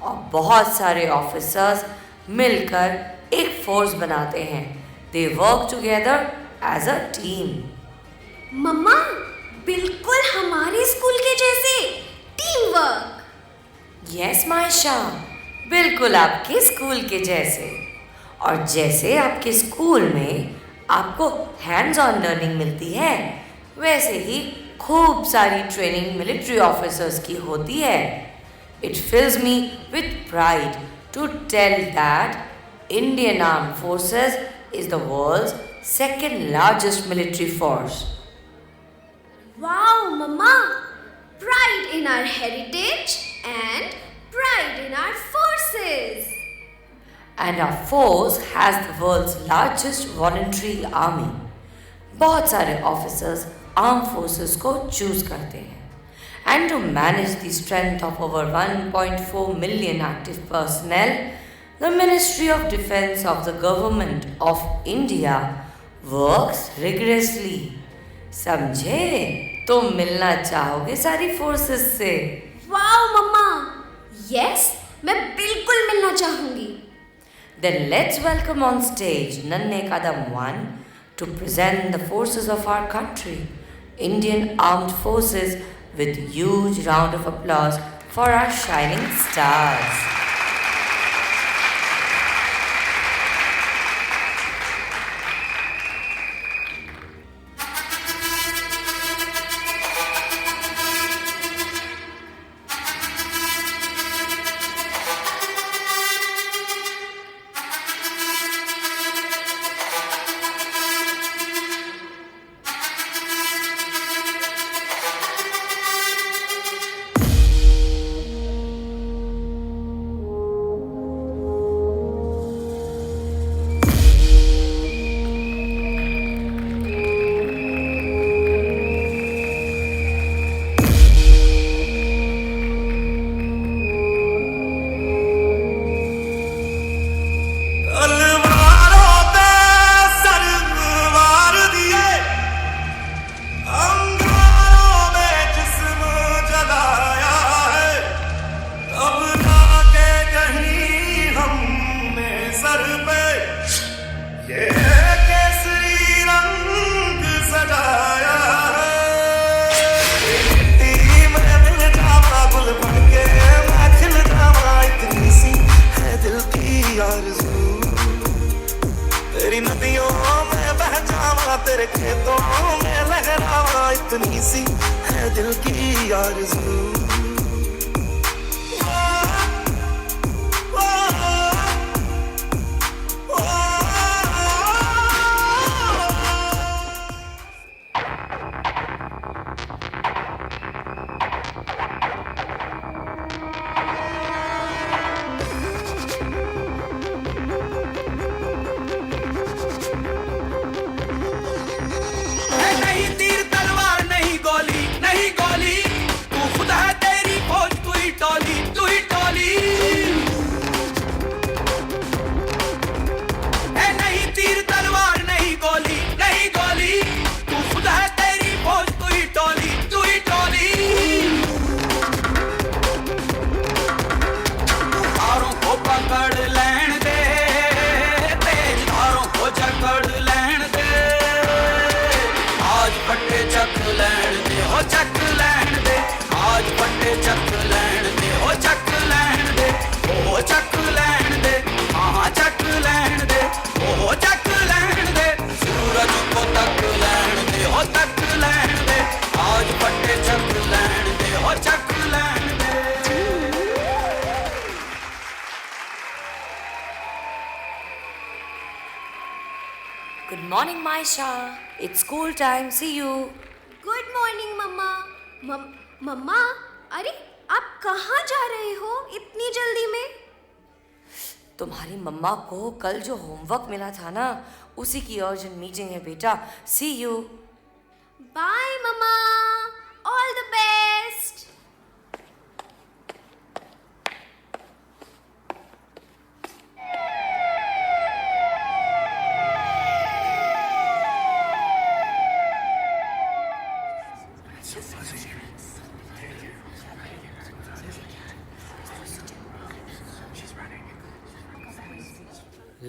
S6: और बहुत सारे ऑफिसर्स मिलकर एक फोर्स बनाते हैं। They work together as a team.
S11: Mama, बिल्कुल हमारे स्कूल के जैसे टीम वर्क।
S6: यस मायशा, बिल्कुल आपके स्कूल के जैसे। और जैसे आपके स्कूल में आपको हैंड्स ऑन लर्निंग मिलती है, वैसे ही खूब सारी ट्रेनिंग मिलिट्री ऑफिसर्स की होती है। It fills me with pride to tell that Indian Armed Forces is the world's second largest military force.
S11: Wow, Mama! Pride in our heritage and pride in our forces.
S6: And our force has the world's largest voluntary army. बहुत सारे officers armed forces को choose करते हैं. And to manage the strength of over 1.4 million active personnel, the Ministry of Defence of the Government of India works rigorously. समझे? तुम मिलना चाहोगे सारी फोर्सेस से?
S11: Wow, Mama! Yes, मैं बिल्कुल मिलना चाहूँगी।
S6: Then let's welcome on stage Nanne Kadam 1,
S2: to present the forces of our country, Indian Armed Forces, with huge round of applause for our shining stars.
S12: तेरी नदियों में बह जावा, तेरे खेतों में लहरावा, इतनी सी है दिल की आरज़ू।
S2: Good morning, Maisha. It's school time. See you.
S11: Good morning mama. Mama, अरे आप कहाँ जा रहे हो इतनी जल्दी में?
S2: तुम्हारी मम्मा को कल जो होमवर्क मिला था ना, उसी की अर्जेंट मीटिंग है बेटा। See you.
S11: Bye mama, all the best.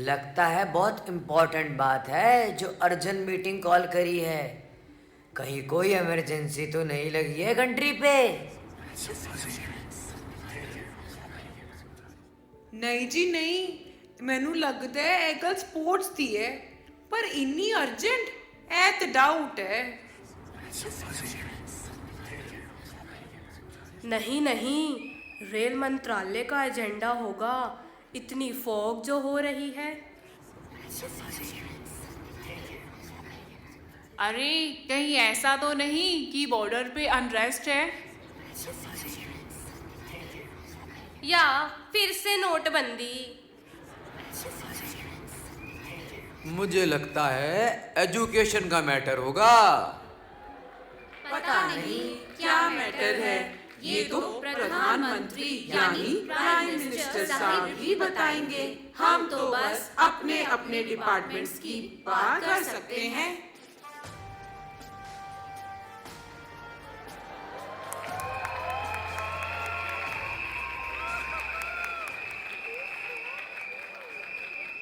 S13: लगता है बहुत इम्पोर्टेंट बात है जो अर्जेंट मीटिंग कॉल करी है। कहीं कोई इमरजेंसी तो नहीं लगी है कंट्री पे?
S14: नहीं जी नहीं, मैनू लगता है ਇਹ ਗੱਲ स्पोर्ट्स दी है, पर इन्नी अर्जेंट है तो डाउट है।
S15: नहीं नहीं, रेल मंत्रालय का एजेंडा होगा, इतनी फॉग जो हो रही है।
S14: अरे कहीं ऐसा तो नहीं कि बॉर्डर पे अनरेस्ट है?
S15: या फिर से नोटबंदी?
S16: मुझे लगता है एजुकेशन का मैटर होगा।
S14: पता नहीं क्या मैटर है, ये तो प्रधानमंत्री यानी प्राइम मिनिस्टर साहब ही बताएंगे। हम तो बस अपने अपने डिपार्टमेंट्स की बात कर सकते हैं।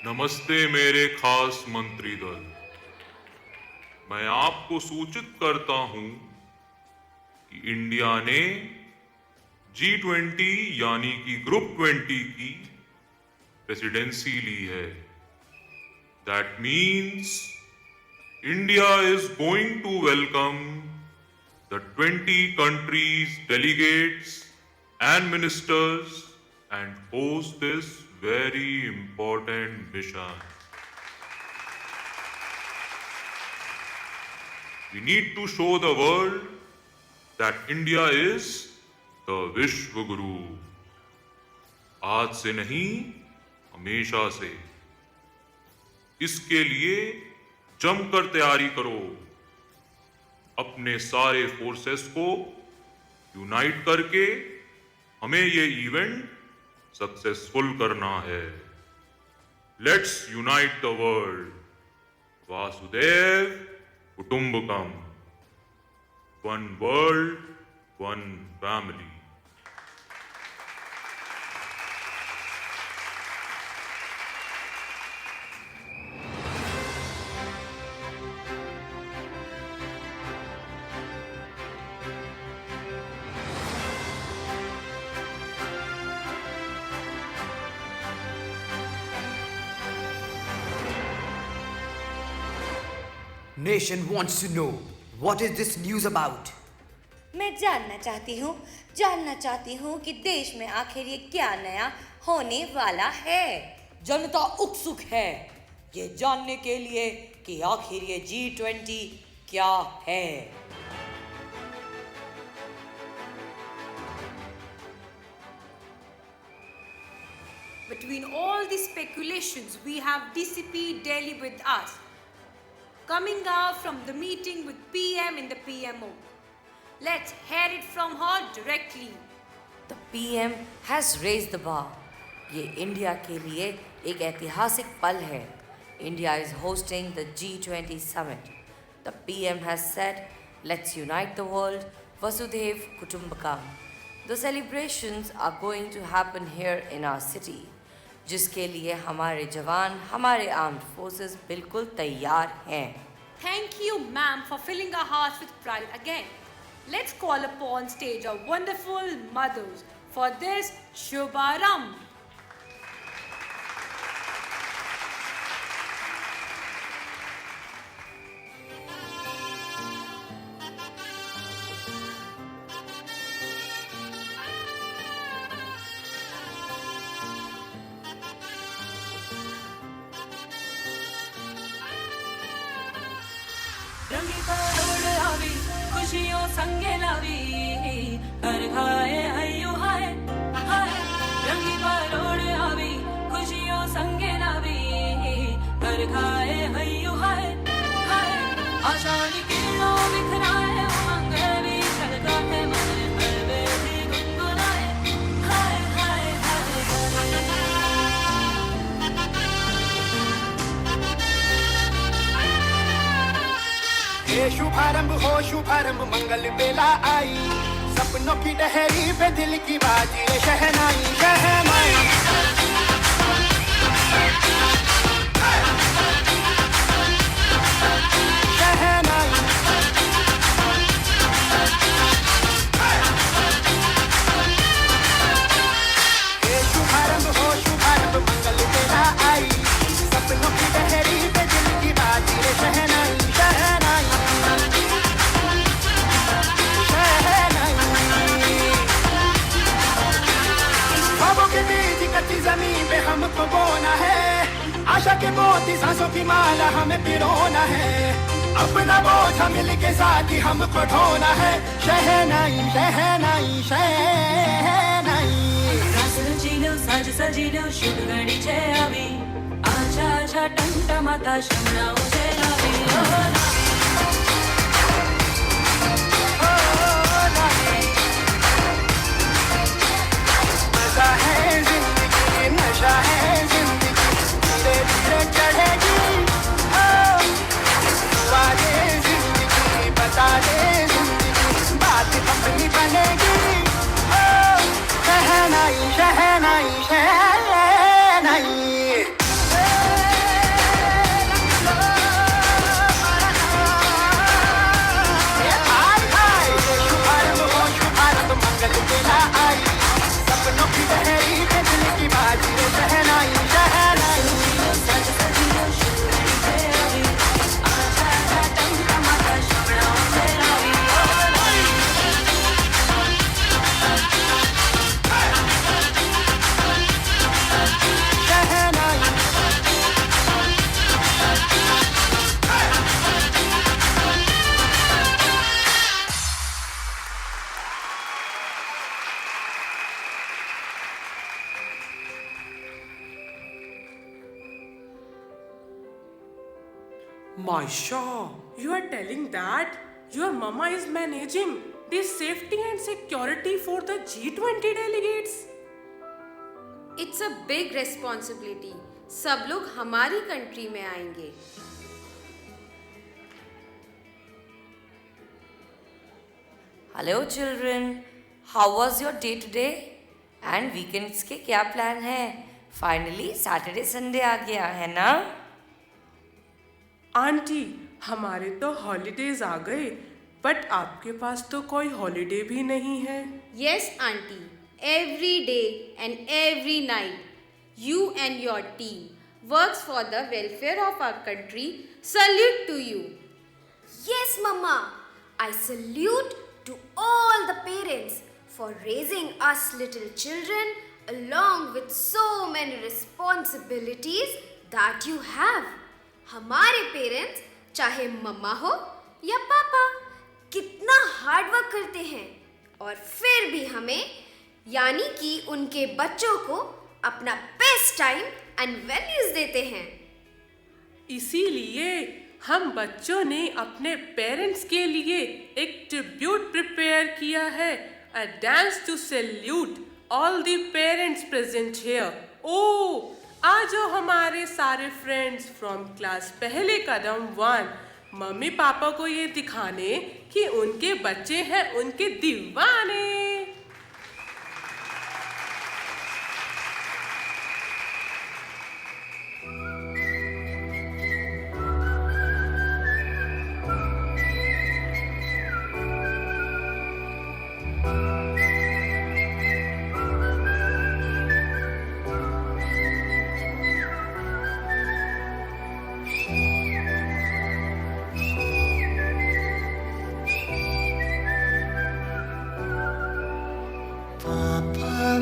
S17: नमस्ते मेरे खास मंत्री दल। मैं आपको सूचित करता हूं कि इंडिया ने G20 यानी कि ग्रुप 20 की प्रेसिडेंसी ली है। That means India is going to welcome the 20 countries' delegates and ministers and host this very important mission. We need to show the world that India is the Vishwa Guru. आज से नहीं, हमेशा से। इसके लिए जमकर तैयारी करो। अपने सारे फोर्सेस को यूनाइट करके हमें ये इवेंट सक्सेसफुल करना है। Let's unite the world. वासुदेव कुटुंबकम। One world, one family.
S18: Nation wants to know, what is this news about?
S19: मैं जानना चाहती हूँ कि देश में आखिर ये क्या नया होने वाला है।
S6: जनता उत्सुक है ये जानने के लिए कि आखिर ये G20 क्या है।
S20: Between all the speculations, we have DCP Delhi with us, coming out from the meeting with PM in the PMO. Let's hear it from her directly.
S19: The PM has raised the bar. ये India के लिए एक ऐतिहासिक पल है. India is hosting the G20 summit. The PM has said, let's unite the world, Vasudhaiv Kutumbakam. The celebrations are going to happen here in our city, जिसके लिए हमारे जवान, हमारे armed forces बिल्कुल तैयार हैं.
S20: Thank you, ma'am, for filling our hearts with pride again. Let's call upon stage our wonderful mothers for this Shubharam.
S21: रंगी परोड़ आवी खुशियों संगे लावी हर खाए हयो हाय हाय रंगी परोड़ आवी खुशियों संगे लावी हर खाए हयो हाय हाय आशानी किरणों बिखराए उमंग भी छलकाते मन हर बेदी गुनगुनाए हाय हाय
S12: ये शुभारंभ हो शुभारंभ मंगल बेला आई सपनों की डहरी पे दिल की बाजी रे शहनाई शहनाई ये शुभारंभ हो शुभारंभ मंगल बेला आई सपनों की डहरी पे दिल की बाजी रे शहनाई शहनाई ख्वाबों के बीच कच्ची जमीन पे हमको बोना है आशा के मोती सांसों की माला हमें पिरोना है अपना बोझ मिल के साथ ही हमको ढोना है शहनाई शहनाई शहनाई
S21: रास रचिलो साज सजिलो शुभ घड़ी छे आवी आछा आछा टमटमाता शमराओ छे लावी
S12: नशा है जिंदगी नशा है जिंदगी धीरे धीरे चढ़ेगी वादे जिंदगी बता दे जिंदगी बात अपनी बनेगी शहनाई शहनाई शहनाई
S15: Maisha, you are telling that your mama is managing the safety and security for the G20 delegates?
S11: It's a big responsibility. सब लोग हमारी कंट्री में आएंगे.
S19: Hello children, how was your day today? And weekends के क्या plan है? Finally Saturday Sunday आ गया है ना?
S15: आंटी, हमारे तो हॉलीडेज आ गए, बट आपके पास तो कोई हॉलीडे भी नहीं है.
S11: Yes, auntie. Every day and every night, you and your team works for the welfare of our country. Salute to you.
S3: Yes, Mama. I salute to all the parents for raising us little children along with so many responsibilities that you have. हमारे parents, चाहे मम्मा हो या पापा, कितना hard work करते हैं और फिर भी हमें यानी कि उनके बच्चों को अपना बेस्ट टाइम एंड वैल्यूज देते हैं.
S15: इसीलिए हम बच्चों ने अपने पेरेंट्स के लिए एक ट्रिब्यूट प्रिपेयर किया है, a dance to salute all the parents present here. Oh, आज हमारे सारे फ्रेंड्स फ्रॉम क्लास पहले कदम 1 मम्मी पापा को ये दिखाने कि उनके बच्चे हैं उनके दीवाने.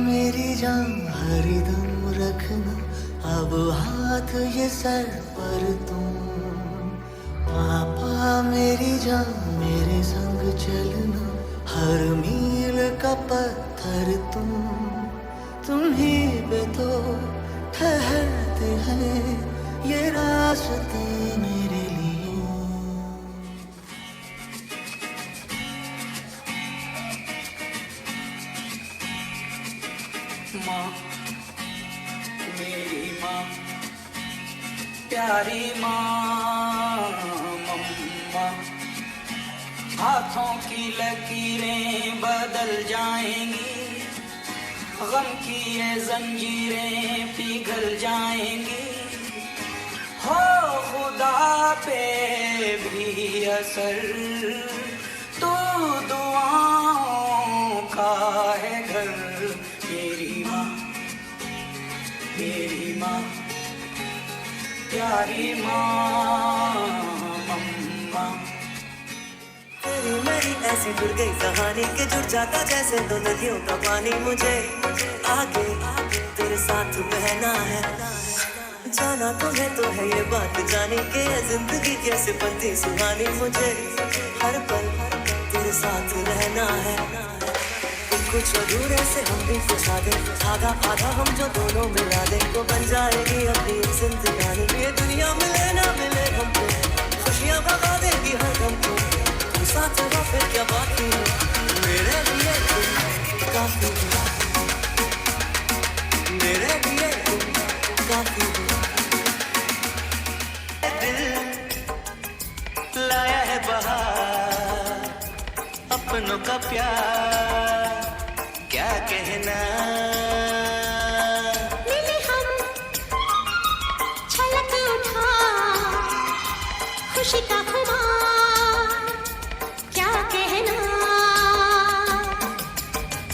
S22: मेरी जान हरदम रखना अब हाथ ये सर पर तुम. पापा मेरी जान मेरे संग चलना हर मील का पत्थर तुम ही पे तो ठहरते हैं ये रास्ते मेरे लिए.
S23: माँ, मेरी माँ, प्यारी माँ, मम्मा, हाथों की लकीरें बदल जाएंगी, गम की ये जंजीरें पिघल जाएंगी. हो खुदा पे भी असर, तो दुआओं का है घर. मेरी माँ, मेरी माँ, प्यारी माँ, मम्मा.
S22: तेरी मेरी ऐसी जुड़ गई कहानी के जुड़ जाता जैसे दो नदियों का पानी. मुझे आगे तेरे साथ बहना है, जाना तुम्हें तो है ये बात जानी के जिंदगी कैसे बनती सुहानी. मुझे हर पल तेरे साथ रहना है, कुछ अधूरे से हम भी कुछ आधे, आधा आधा हम जो दोनों मिला दे तो बन जाएगी अपनी एक जिंदगानी. ये दुनिया मिले ना मिले हमको, खुशियाँ भगा देगी हर गम को. तुम साथ हो फिर क्या बाकी है, मेरे लिए तुम काफी हो, मेरे लिए तुम काफी हो. दिल लाया है बहार, अपनों का प्यार क्या कहना.
S3: मिले हम छलक उठा खुशी का खुमार क्या कहना.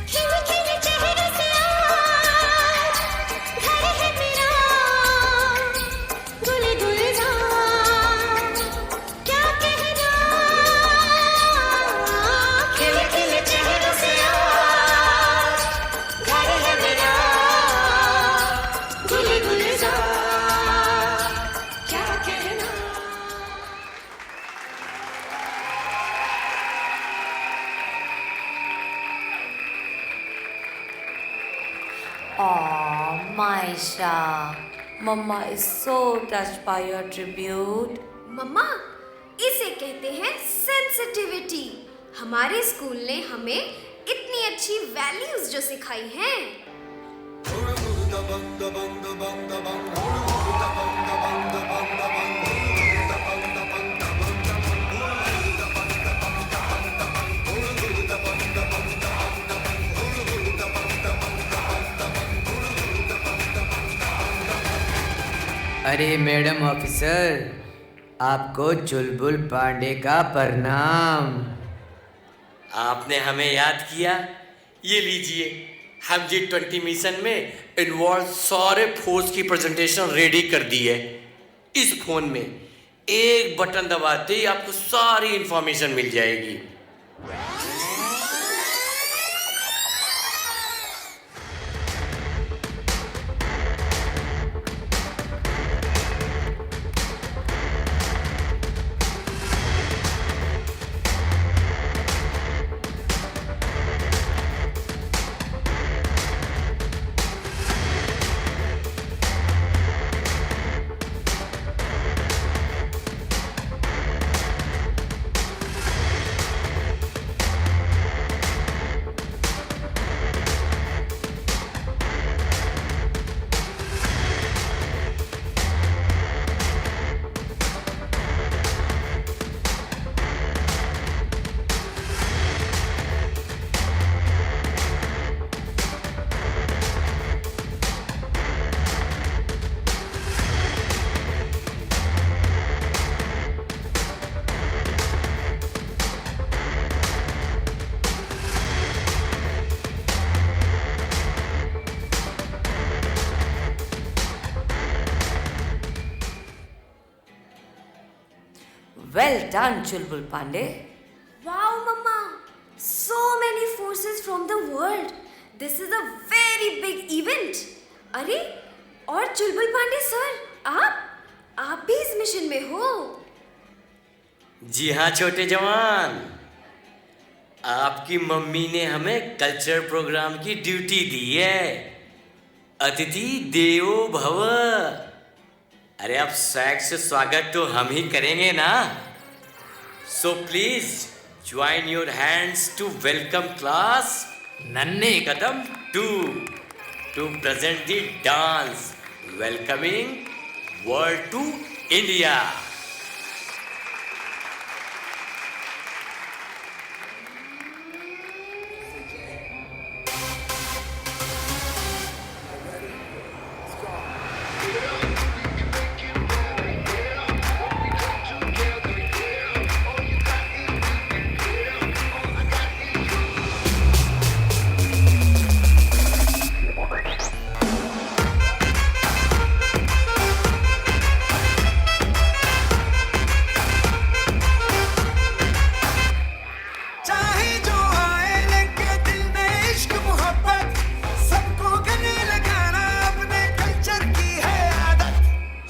S3: खिल खिल चेहरे से आज घर है मेरा गुल गुलजार क्या कहना. खिल खिल चेहरे से
S19: Aw, Maisha, Mama is so touched by your tribute.
S3: मम्मा, इसे कहते हैं सेंसिटिविटी। हमारे स्कूल ने हमें इतनी अच्छी वैल्यूज जो सिखाई हैं।
S13: अरे मैडम ऑफिसर, आपको चुलबुल पांडे का प्रणाम।
S5: आपने हमें याद किया। ये लीजिए, हम G20 मिशन में इन्वॉल्व सारे फोर्स की प्रेजेंटेशन रेडी कर दी है। इस फोन में एक बटन दबाते ही आपको सारी इंफॉर्मेशन मिल जाएगी।
S19: Well done, Chulbul Pandey.
S3: Wow, Mama! So many forces from the world. This is a very big event. अरे, और चुलबुल पांडे सर, आप भी इस मिशन में हो?
S5: जी हाँ छोटे जवान, आपकी मम्मी ने हमें कल्चर प्रोग्राम की ड्यूटी दी है। अतिथि देवो भव। अरे अब स्वैग से स्वागत तो हम ही करेंगे ना। So please join your hands to welcome class नन्हे कदम 2 to present the dance welcoming world to India.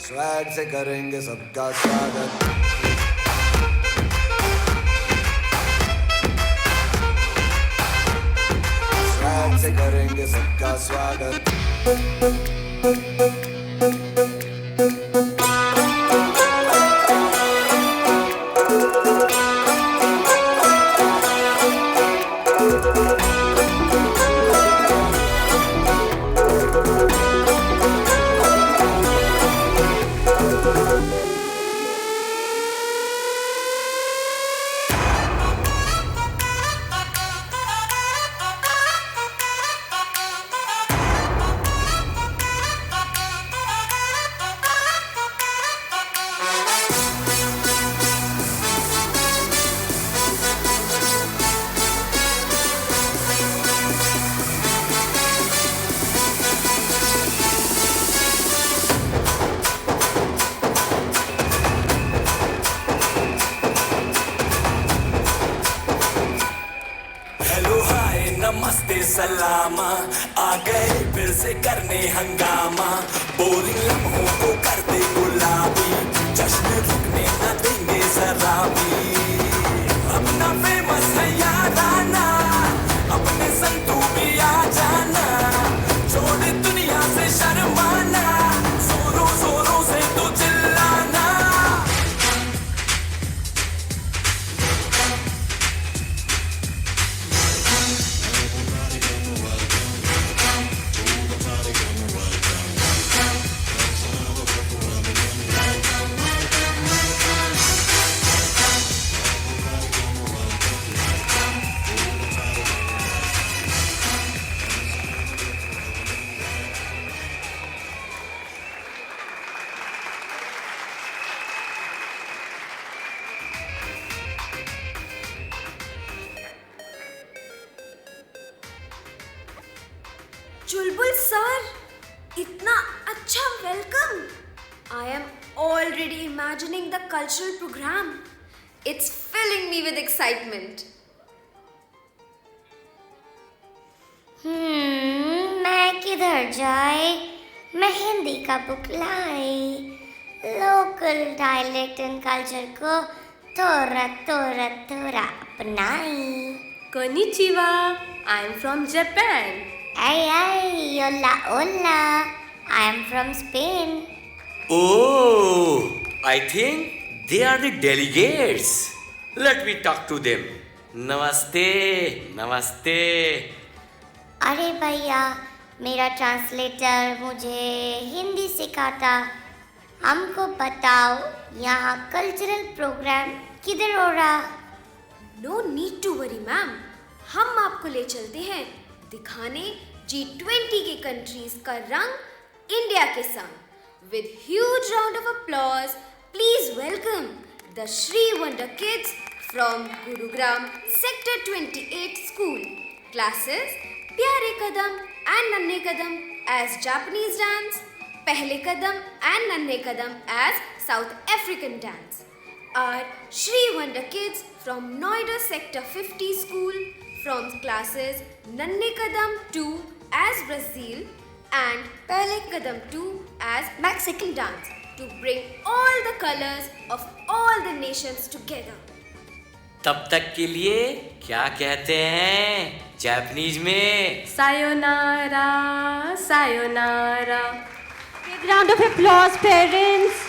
S7: Swag से करेंगे सबका स्वागत। स्वैग से करेंगे सबका स्वागत।
S22: नमस्ते सलामा, आ गए फिर से करने हंगामा। बोरिंग लम्हों को कर दे गुलाबी, जश्न रुकने न देंगे जरा भी। अपना फेमस है याराना, अपने संग तू भी आ जाना। छोड़ दुनिया से शर्माना, जोरों जोरों से तू चिल्लाना।
S3: I am already imagining the cultural program. It's filling me with excitement.
S4: मैं किधर जाए? मैं हिंदी का book lie, local dialect and culture को थोड़ा थोड़ा थोड़ा अपनाई.
S1: Konnichiwa, I am from Japan.
S4: Ay, hola, hola. I am from Spain.
S5: Oh, I think they are the delegates. Let me talk to them. Namaste, namaste.
S4: अरे भैया, मेरा translator मुझे हिंदी सिखाता. हमको बताओ यहाँ कल्चरल प्रोग्राम किधर हो रहा?
S3: No need to worry, ma'am. हम आपको ले चलते हैं दिखाने G20 के कंट्रीज का रंग इंडिया के संग. With huge round of applause, please welcome the Shri Wonder Kids from Gurugram Sector 28 School. Classes प्यारे कदम and नन्हे कदम as Japanese dance, पहले कदम and नन्हे कदम as South African dance. Are Shri Wonder Kids from Noida Sector 50 School from classes Nanne Kadam 2 as Brazil and Pehle Kadam 2 as Mexican dance to bring all the colors of all the nations together.
S5: तब तक के लिए क्या कहते हैं Japanese में?
S1: Sayonara, sayonara.
S2: Big round of applause, parents.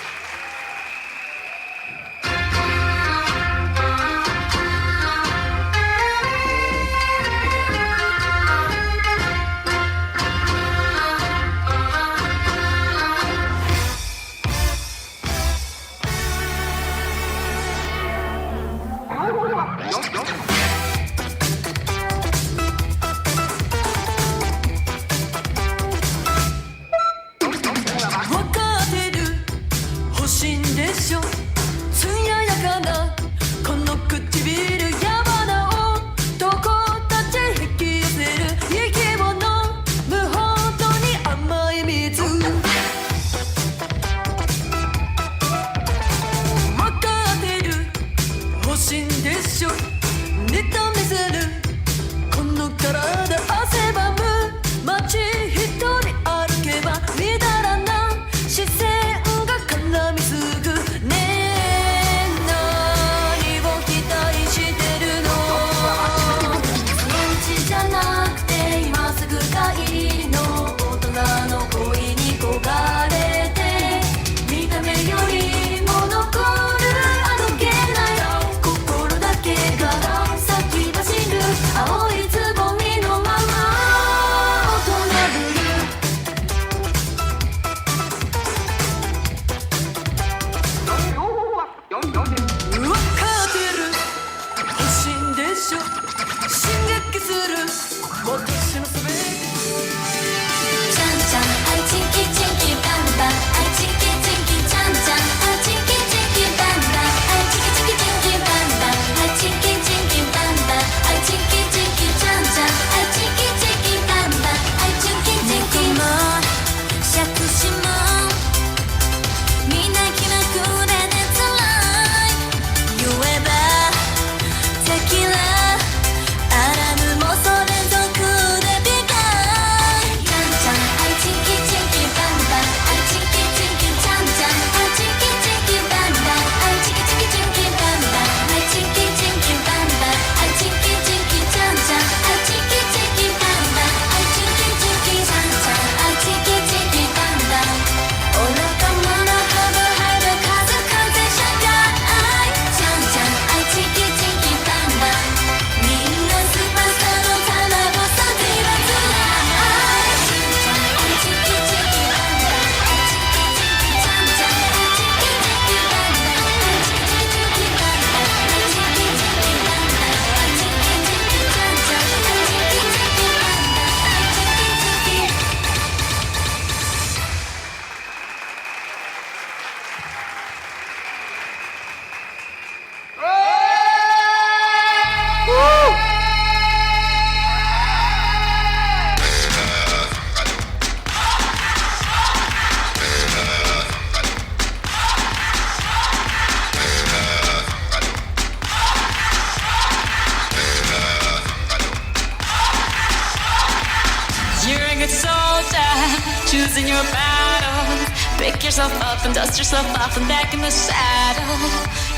S8: Pick yourself up and dust yourself off and back in the saddle.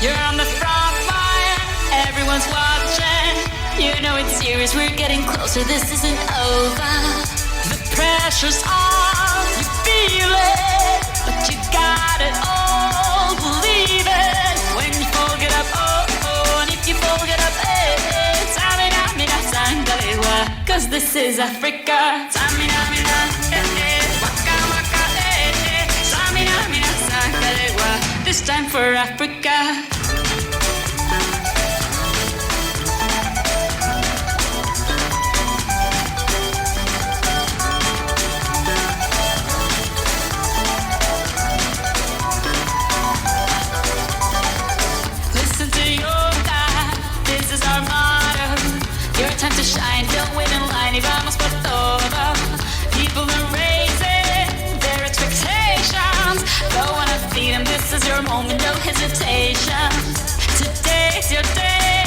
S8: You're on the front line, everyone's watching. You know it's serious, we're getting closer, this isn't over. The pressure's on, you feel it, but you got it all, believe it. When you fall, get up, oh, oh, and if you fall, get up, eh, eh. Tamina, mina, sangalewa, 'cause this is Africa. Tamina, mina, eh, eh, waka, waka, eh, eh. Tamina, mina, sangalewa, this time for Africa. Time to shine, don't wait in line, y vamos por todo. People are raising their expectations. Go on and feed them, this is your moment, no hesitation. Today's your day,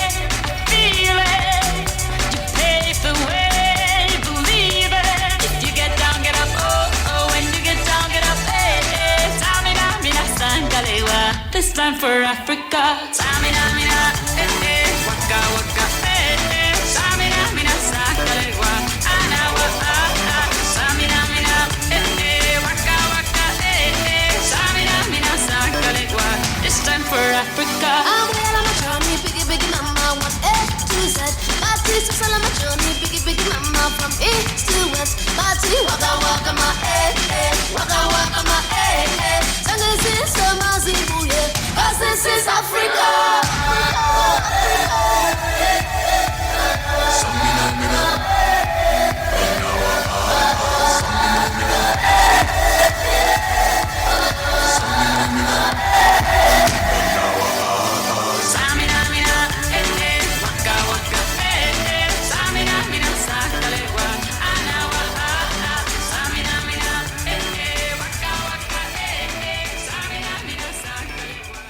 S8: feel it. You pave the way, believe it. If you get down, get up, oh, oh. When you get down, get up, eh, eh. Tamina, mina, sangalewa, this time for Africa. Tamina, mina, eh, eh. Waka, waka, eh, eh. Samina, mina, sangalewa, anawa, ah, ah. Samina, mina, eh, eh. Waka, waka, eh, eh. Samina, mina, sangalewa, this time for Africa.
S9: I'm well on my journey, biggie, biggie mama, one A to Z. My teacher's all on my journey, biggie, biggie mama, from east to west. My tea, waka, waka, my eh, eh. Waka, waka, my eh, eh. Jungle sister, my zibu, yeah. 'Cause this is Africa.
S8: Samina, mina, eh, eh. Waka, waka, eh, eh. Samina, mina, sangalewa, anawa, ah, ah. Samina, mina, eh, eh. Waka, waka, eh, eh. Samina, mina, sangalewa.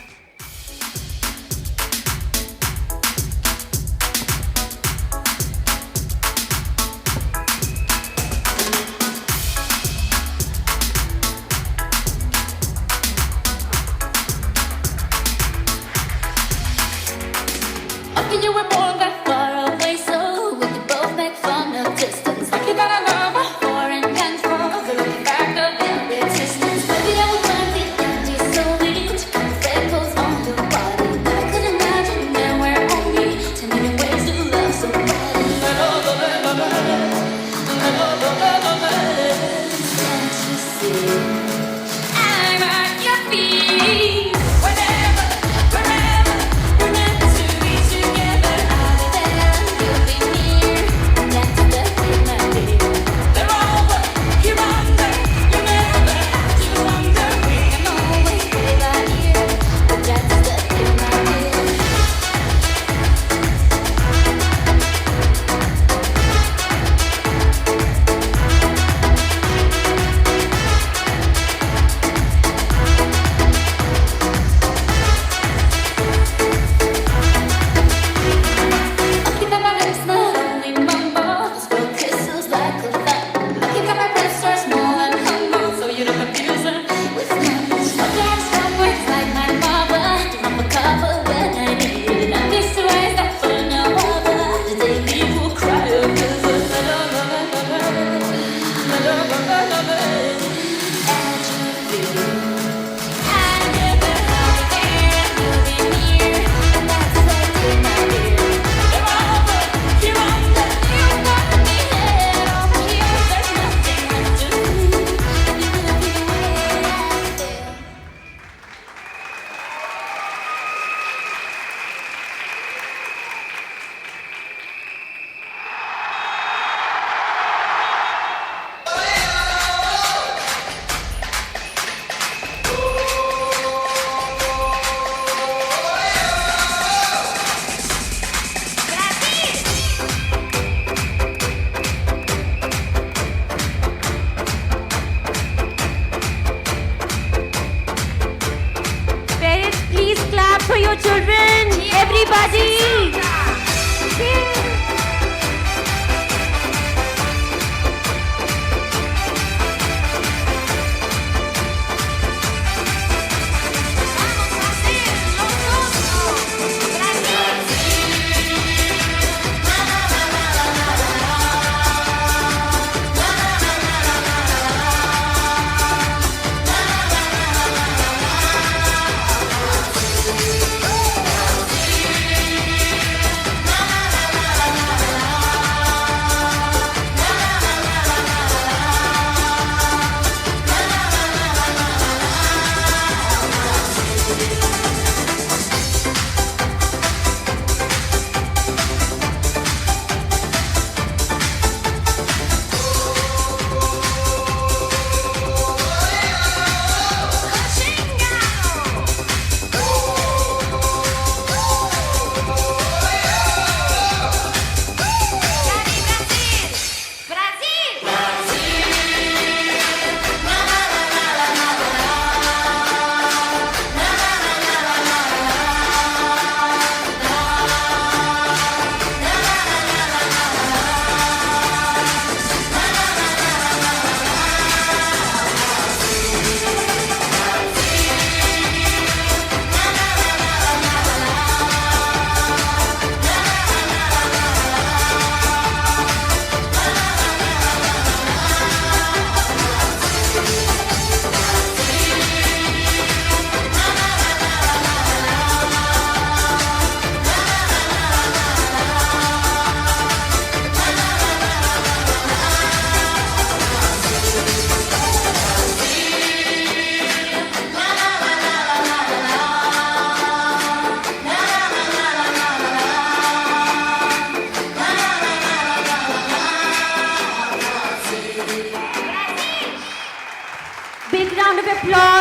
S21: Okay, you were born that far away, so we can both make fun of distance. You got a love for and for the very fact of your existence. Maybe I would find the empty solely to put freckles on your body. But I could imagine there were only 10 million ways to love somebody. Can't you see? I'm at your feet. Whenever, wherever, we're meant to be together. I'll be there, you'll be near. That's the thing I did. They're over, you're under. You never have to wonder. We can always play by ear. But that's the thing I did. I keep on my lips, not only mumble. Just blow kisses like a thumb. I keep on my breath, start small and humble, so you don't confuse them with numbers. Look at strong words like my mother. To run the cover when I need it. I'm used to eyes that for no other. Today people cry over the love. At your feet. I never have a fear, you'll be near. And that's the thing I hear. They're over, you're under. You got me head over heels. There's nothing left to do. You will be way out there.
S2: Parents, please clap for your children. Everybody.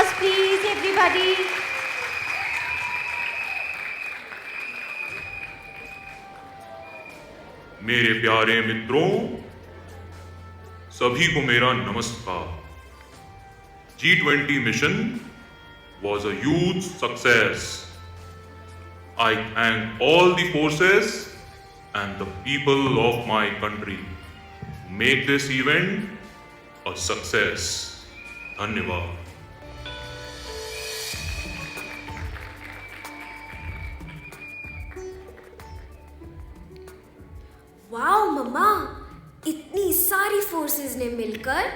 S2: applause, please, everybody.
S17: मेरे प्यारे मित्रों, सभी को मेरा नमस्कार। G20 mission was a huge success. I thank all the forces and the people of my country who make this event a success. धन्यवाद।
S11: Wow मम्मा, इतनी सारी फोर्सेस ने मिलकर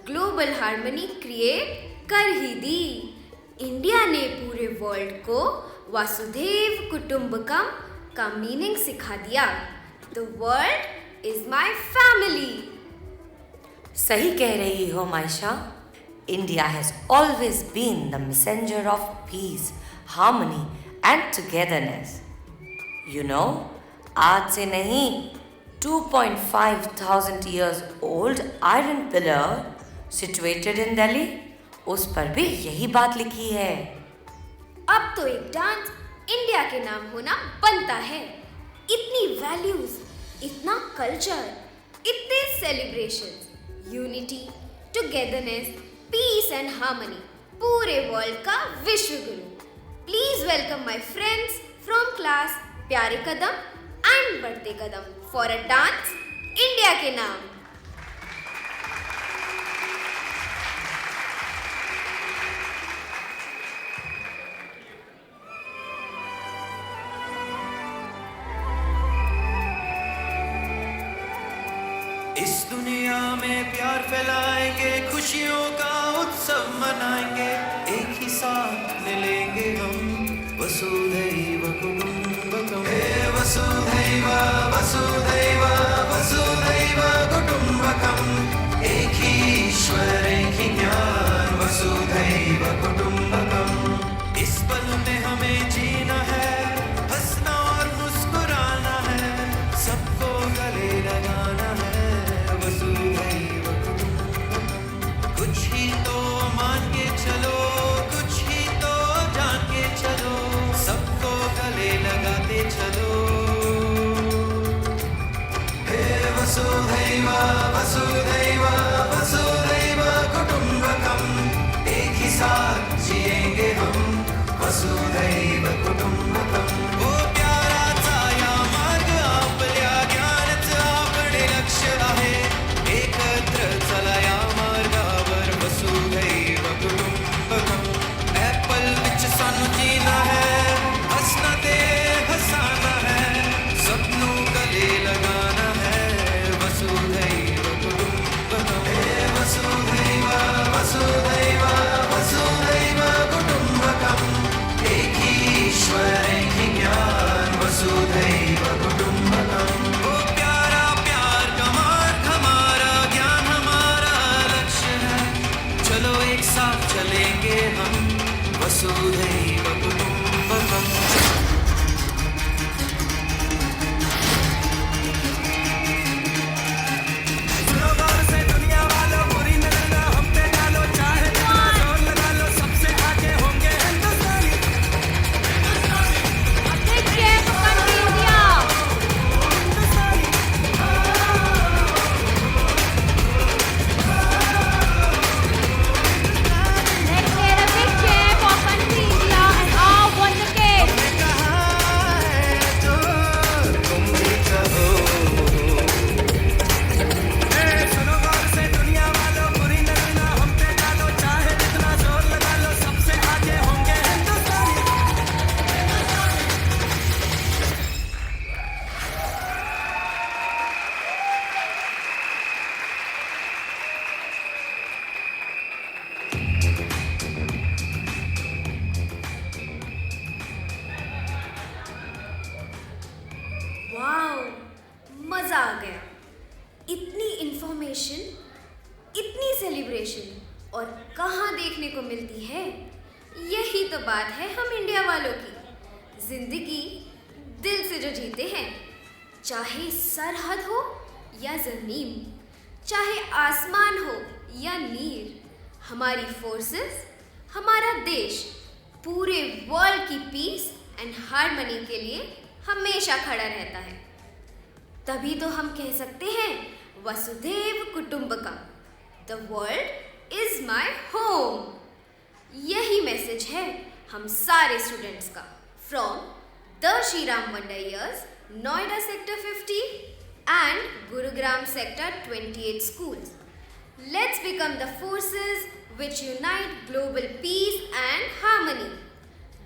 S11: ग्लोबल हार्मनी क्रिएट कर ही दी। इंडिया ने पूरे वर्ल्ड को वासुदेव कुटुंबकम का मीनिंग सिखा दिया। The world is my family.
S19: सही कह रही हो Maysha. India has always been the messenger of peace, harmony and togetherness. You know, आज से नहीं 2,500 years old iron pillar situated in Delhi, उस पर भी यही बात लिखी है।
S11: अब तो एक डांस इंडिया के नाम होना बनता है। इतनी वैल्यूज, इतना कल्चर, इतने celebrations, unity, togetherness, peace and harmony, पूरे वर्ल्ड का विश्व गुरु। Please welcome my friends from class प्यारे कदम एंड बढ़ते कदम फॉर अ डांस इंडिया के नाम।
S22: इस दुनिया में प्यार फैलाएंगे, खुशियों का उत्सव मनाएंगे, एक ही साथ मिलेंगे हम वसुधैव कुटुंबकम। हे वसुधैव वसुधैव वसुधैव कुटुंबकम। एक ही ईश्वर एक ही ज्ञान वसुधैव कुटुंबकम। इस पल में हमें जीना है, हंसना और मुस्कुराना है, सबको गले लगाना है। कुछ ही तो मान के चलो, कुछ ही तो जान के चलो, सबको गले लगाते चलो। हे वसुधैव वसुधैव वसुधैव कुटुंबकम। एक ही साथ जिएंगे हम वसुधैव कुटुंबकम। ओ प्यारा छाया मार्ग आपल्या ज्ञानाचं आपले लक्ष आहे, एकत्र चला या मार्गावर वसुधैव कुटुंबकम। एप्पल विच सानू जीना है, हंसना ते हंसाना है, सबनू गले लगाना है वसुधैव कुटुंबकम। हे वसुधैव वसुधैव वसुधैव कुटुंबकम। एक ही ईश्वर एक ही ज्ञान वसुधैव कुटुंबकम। ओ प्यारा प्यार का मार्ग हमारा, ज्ञान हमारा लक्ष्य है, चलो एक साथ चलेंगे हम वसुधैव कुटुंबकम। सुनो गौर से दुनिया वालों, बुरी नजर ना हम पे डालो, चाहे जितना जोर लगा लो, सबसे आगे होंगे हिंदुस्तानी।
S11: वाओ, मजा आ गया। इतनी इंफॉर्मेशन, इतनी सेलिब्रेशन और कहाँ देखने को मिलती है। यही तो बात है हम इंडिया वालों की। जिंदगी दिल से जो जीते हैं, चाहे सरहद हो या जमीन, चाहे आसमान हो या नीर, हमारी फोर्सेस, हमारा पीस एंड हार्मनी के लिए हमेशा खड़ा रहता है। तभी तो हम कह सकते हैं वसुधैव कुटुंबकम, the world is my home. यही मैसेज है हम सारे स्टूडेंट्स का from the Shri Ram wonder years, Noida sector 50 and Gurugram sector 28 schools. Let's become the forces which unite global peace and harmony.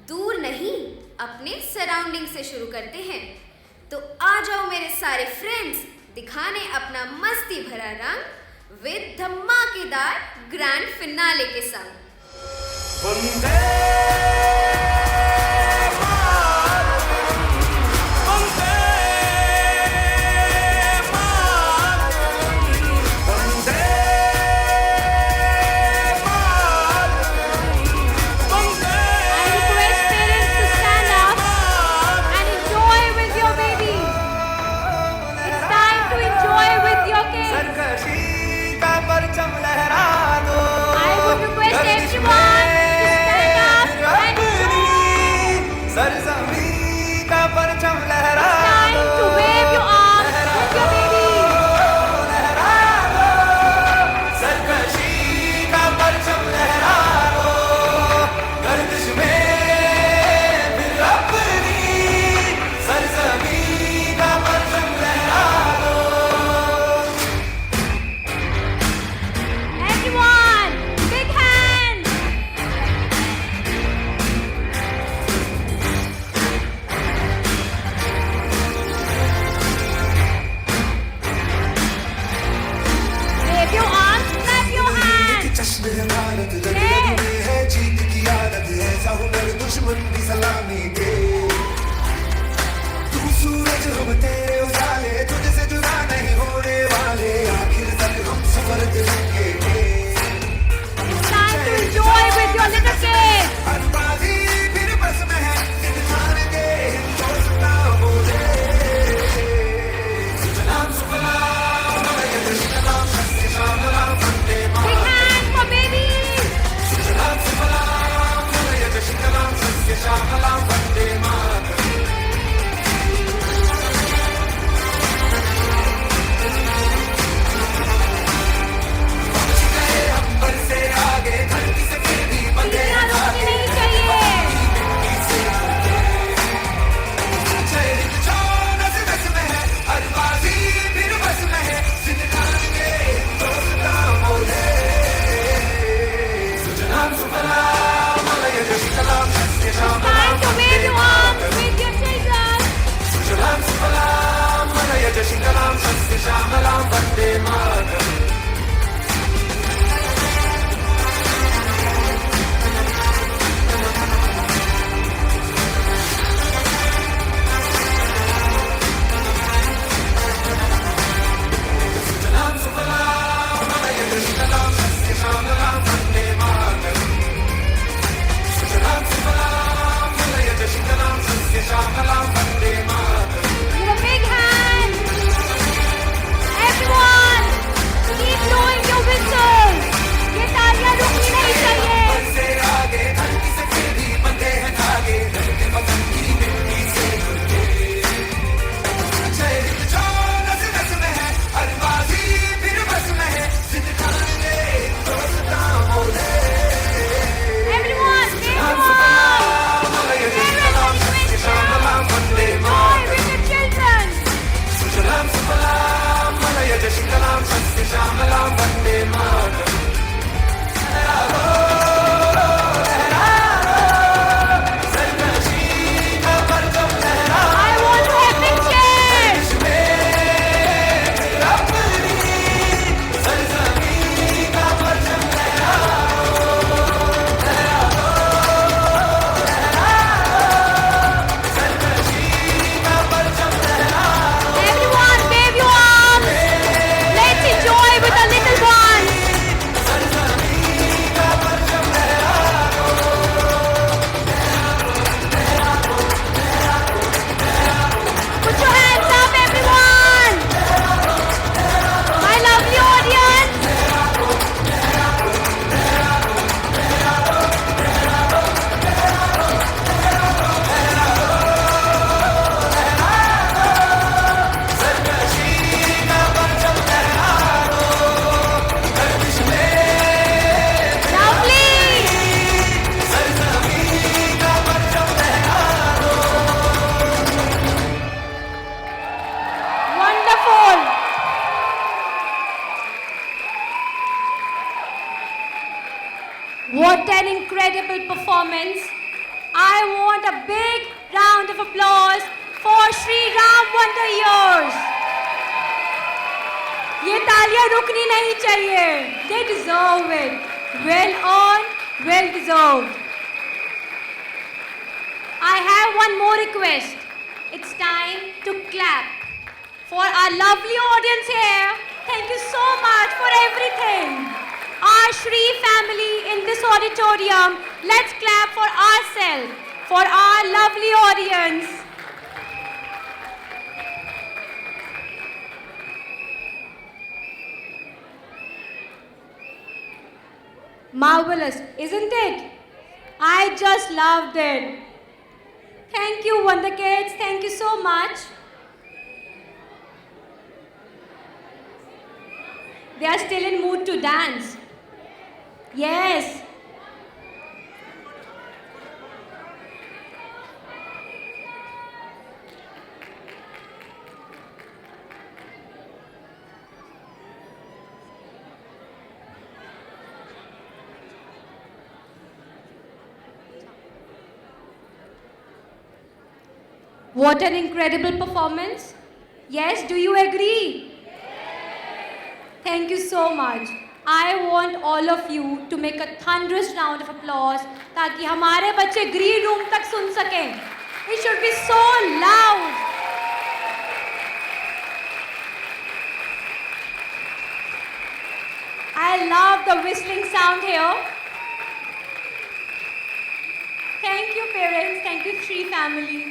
S11: दूर नहीं, अपने सराउंडिंग से शुरू करते हैं। तो आ जाओ मेरे सारे फ्रेंड्स, दिखाने अपना मस्ती भरा रंग विद धमाकेदार ग्रैंड फिनाले के संग।
S1: parents, I want a big round of applause for Shri Ram Wonder Years. ये तालियां रुकनी नहीं चाहिए. They deserve it. Well earned, well deserved. I have one more request. It's time to clap for our lovely audience here. Thank you so much for everything. Our Shri family in this auditorium, let's clap for ourselves, for our lovely audience. Marvelous, isn't it? I just loved it. Thank you, Wonder Kids. Thank you so much. They are still in mood to dance. Yes. What an incredible performance. Yes, do you agree? Thank you so much. I want all of you to make a thunderous round of applause ताकि हमारे बच्चे green room तक सुन सकें. It should be so loud. I love the whistling sound here. Thank you, parents. Thank you, Shri family.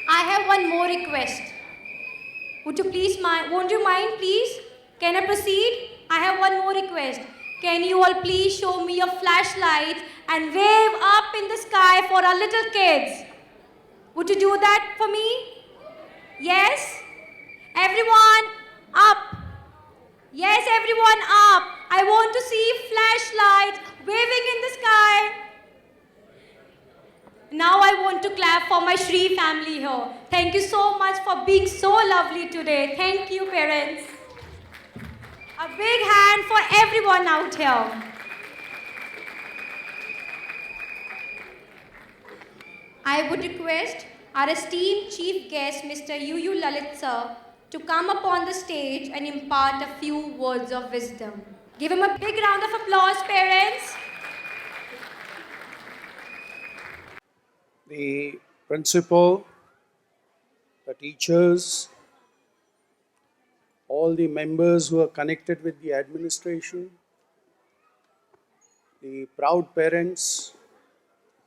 S1: I have one more request. Won't you mind, please? Can I proceed? I have one more request. Can you all please show me your flashlights and wave up in the sky for our little kids? Would you do that for me? Yes? Everyone up. Yes, everyone up. I want to see flashlights waving in the sky. Now I want to clap for my Shri family here. Thank you so much for being so lovely today. Thank you, parents. A big hand for everyone out here. I would request our esteemed chief guest, Mr. Yu Lalit sir, to come upon the stage and impart a few words of wisdom. Give him a big round of applause, parents.
S10: The principal, the teachers, all the members who are connected with the administration, the proud parents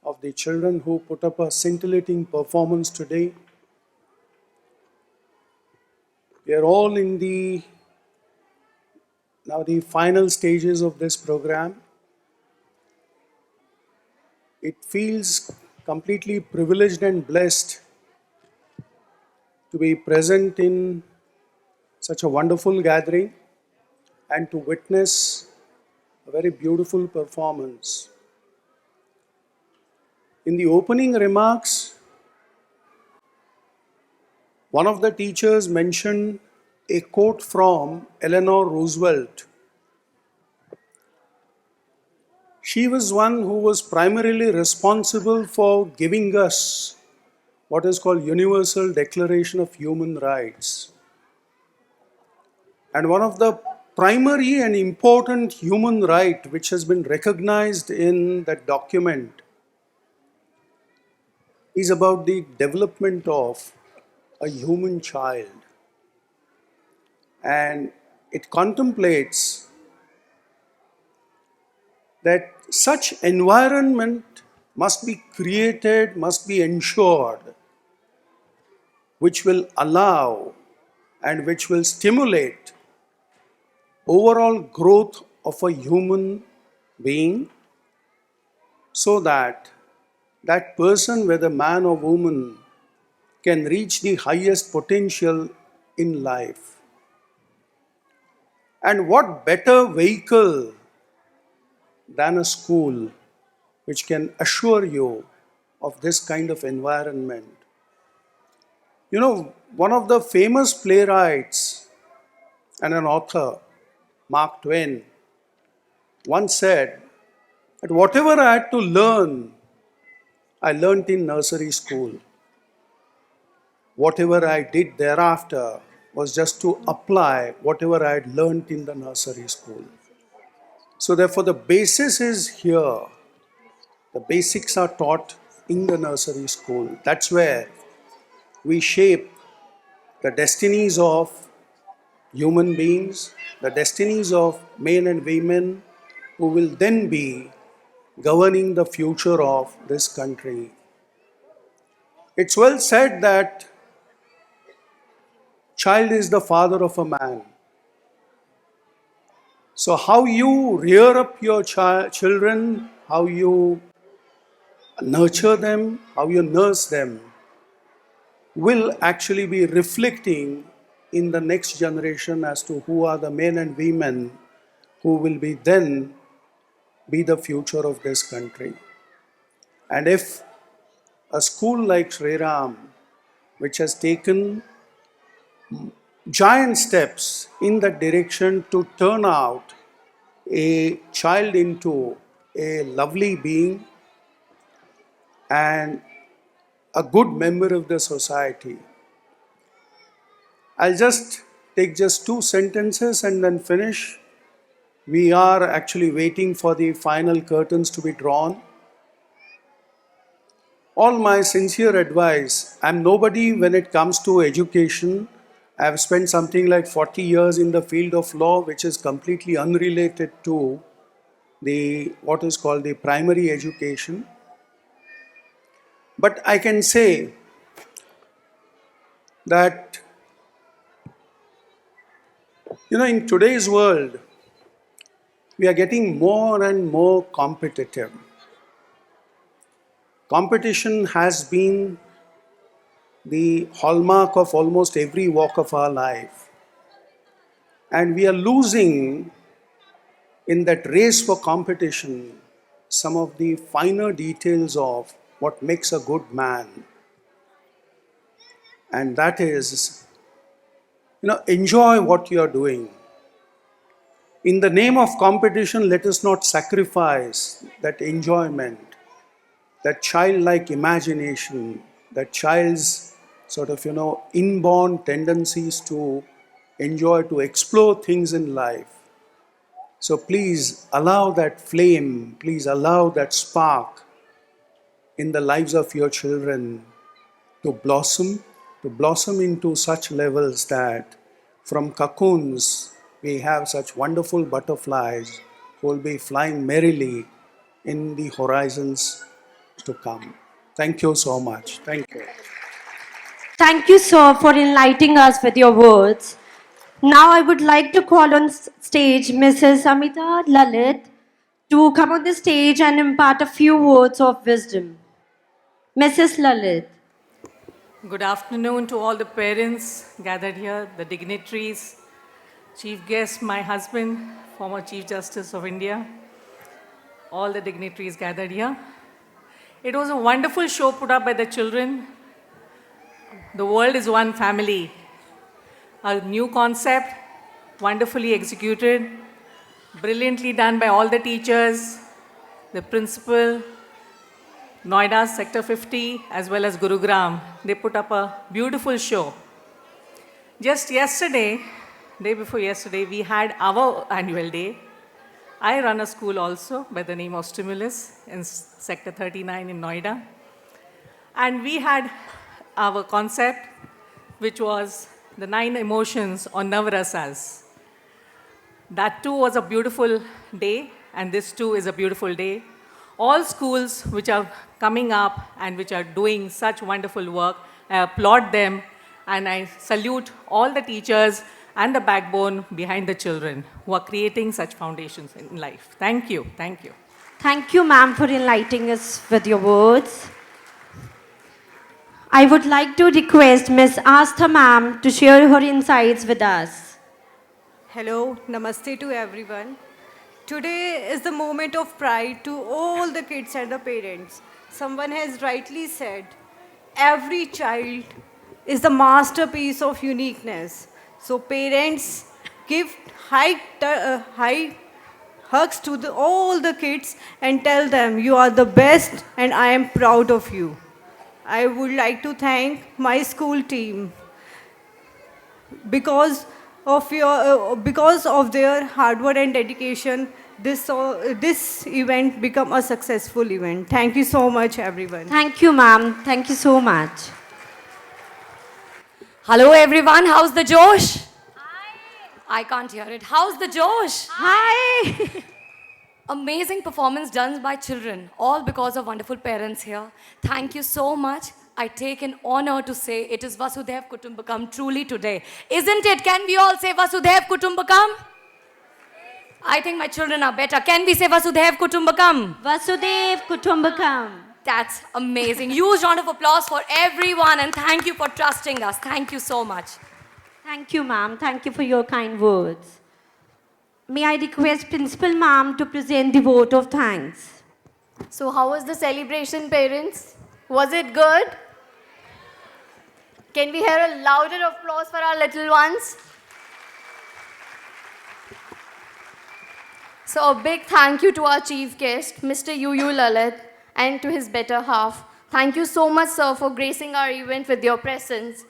S10: of the children who put up a scintillating performance today. We are all in the final stages of this program. It feels completely privileged and blessed to be present in such a wonderful gathering and to witness a very beautiful performance. In the opening remarks, one of the teachers mentioned a quote from Eleanor Roosevelt. She was one who was primarily responsible for giving us what is called Universal Declaration of Human Rights. And one of the primary and important human right which has been recognized in that document is about the development of a human child. And it contemplates that such environment must be created, must be ensured, which will allow and which will stimulate overall growth of a human being, so that that person, whether man or woman, can reach the highest potential in life. And what better vehicle than a school which can assure you of this kind of environment. You know, one of the famous playwrights and an author, Mark Twain, once said, But whatever I had to learn, I learnt in nursery school. Whatever I did thereafter was just to apply whatever I had learnt in the nursery school. So therefore the basis is here. The basics are taught in the nursery school. That's where we shape the destinies of human beings, the destinies of men and women who will then be governing the future of this country. It's well said that child is the father of a man. So how you rear up your children, how you nurture them, how you nurse them, will actually be reflecting in the next generation as to who are the men and women who will be then be the future of this country. And if a school like Sri Ram, which has taken giant steps in that direction to turn out a child into a lovely being and a good member of the society. I'll just take just 2 sentences and then finish. We are actually waiting for the final curtains to be drawn. All my sincere advice, I'm nobody when it comes to education. I've spent something like 40 years in the field of law, which is completely unrelated to what is called the primary education. But I can say that, in today's world, we are getting more and more competitive. Competition has been the hallmark of almost every walk of our life. And we are losing in that race for competition some of the finer details of what makes a good man. And that is, enjoy what you are doing. In the name of competition, let us not sacrifice that enjoyment, that childlike imagination, that child's sort of, inborn tendencies to enjoy, to explore things in life. So please allow that flame, please allow that spark in the lives of your children to blossom into such levels that from cocoons we have such wonderful butterflies who will be flying merrily in the horizons to come. Thank you so much. Thank you.
S2: Thank you, sir, for enlightening us with your words. Now I would like to call on stage Mrs. Amita Lalit to come on the stage and impart a few words of wisdom. Mrs. Lalit.
S14: Good afternoon to all the parents gathered here, the dignitaries, chief guest, my husband, former Chief Justice of India, all the dignitaries gathered here. It was a wonderful show put up by the children. The world is one family. A new concept, wonderfully executed, brilliantly done by all the teachers, the principal, Noida, Sector 50, as well as Gurugram. They put up a beautiful show. Just yesterday, day before yesterday, we had our annual day. I run a school also by the name of Stimulus in Sector 39 in Noida. And we had our concept, which was the 9 emotions or Navrasas. That too was a beautiful day, and this too is a beautiful day. All schools which are coming up and which are doing such wonderful work, I applaud them, and I salute all the teachers and the backbone behind the children who are creating such foundations in life. Thank you. Thank you.
S2: Thank you, ma'am, for enlightening us with your words. I would like to request Ms. Astha ma'am to share her insights with us.
S16: Hello, namaste to everyone. Today is the moment of pride to all the kids and the parents. Someone has rightly said, every child is the masterpiece of uniqueness. So parents give high hugs to all the kids and tell them you are the best and I am proud of you. I would like to thank my school team because of their hard work and dedication. This event become a successful event. Thank you so much, everyone.
S2: Thank you, ma'am. Thank you so much.
S19: Hello everyone, how's the Josh? I can't hear it. How's the Josh?
S2: Hi.
S19: Amazing performance done by children, all because of wonderful parents here. Thank you so much. I take an honor to say it is Vasudhaiv Kutumbakam truly today. Isn't it? Can we all say Vasudhaiv Kutumbakam? I think my children are better. Can we say Vasudhaiv Kutumbakam?
S2: Vasudhaiv Kutumbakam.
S19: That's amazing. Huge round of applause for everyone and thank you for trusting us. Thank you so much.
S2: Thank you, ma'am. Thank you for your kind words. May I request Principal Ma'am to present the vote of thanks.
S6: So how was the celebration, parents? Was it good? Can we hear a louder applause for our little ones? So a big thank you to our chief guest, Mr. UU Lalit, and to his better half. Thank you so much, sir, for gracing our event with your presence.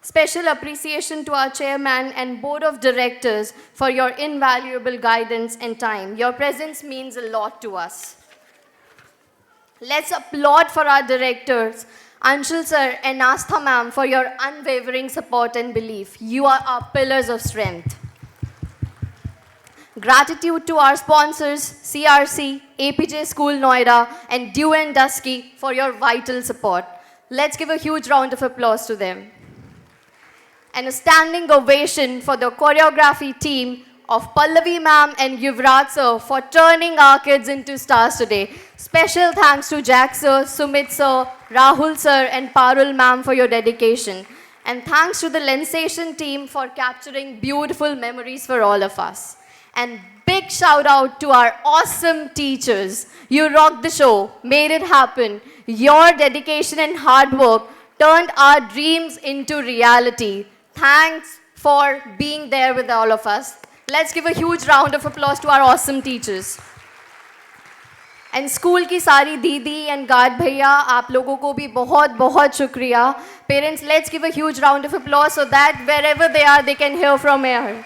S6: Special appreciation to our chairman and board of directors for your invaluable guidance and time. Your presence means a lot to us. Let's applaud for our directors, Anshul sir and Astha ma'am, for your unwavering support and belief. You are our pillars of strength. Gratitude to our sponsors, CRC, APJ School Noida, and Dew and Dusky for your vital support. Let's give a huge round of applause to them. And a standing ovation for the choreography team of Pallavi ma'am and Yuvraj sir for turning our kids into stars today. Special thanks to Jack sir, Sumit sir, Rahul sir, and Parul ma'am for your dedication. And thanks to the Lensation team for capturing beautiful memories for all of us. And big shout out to our awesome teachers. You rocked the show, made it happen. Your dedication and hard work turned our dreams into reality. Thanks for being there with all of us. Let's give a huge round of applause to our awesome teachers. And school की सारी दीदी and guard भैया, आप लोगों को भी बहुत बहुत शुक्रिया. Parents, let's give a huge round of applause so that wherever they are, they can hear from here.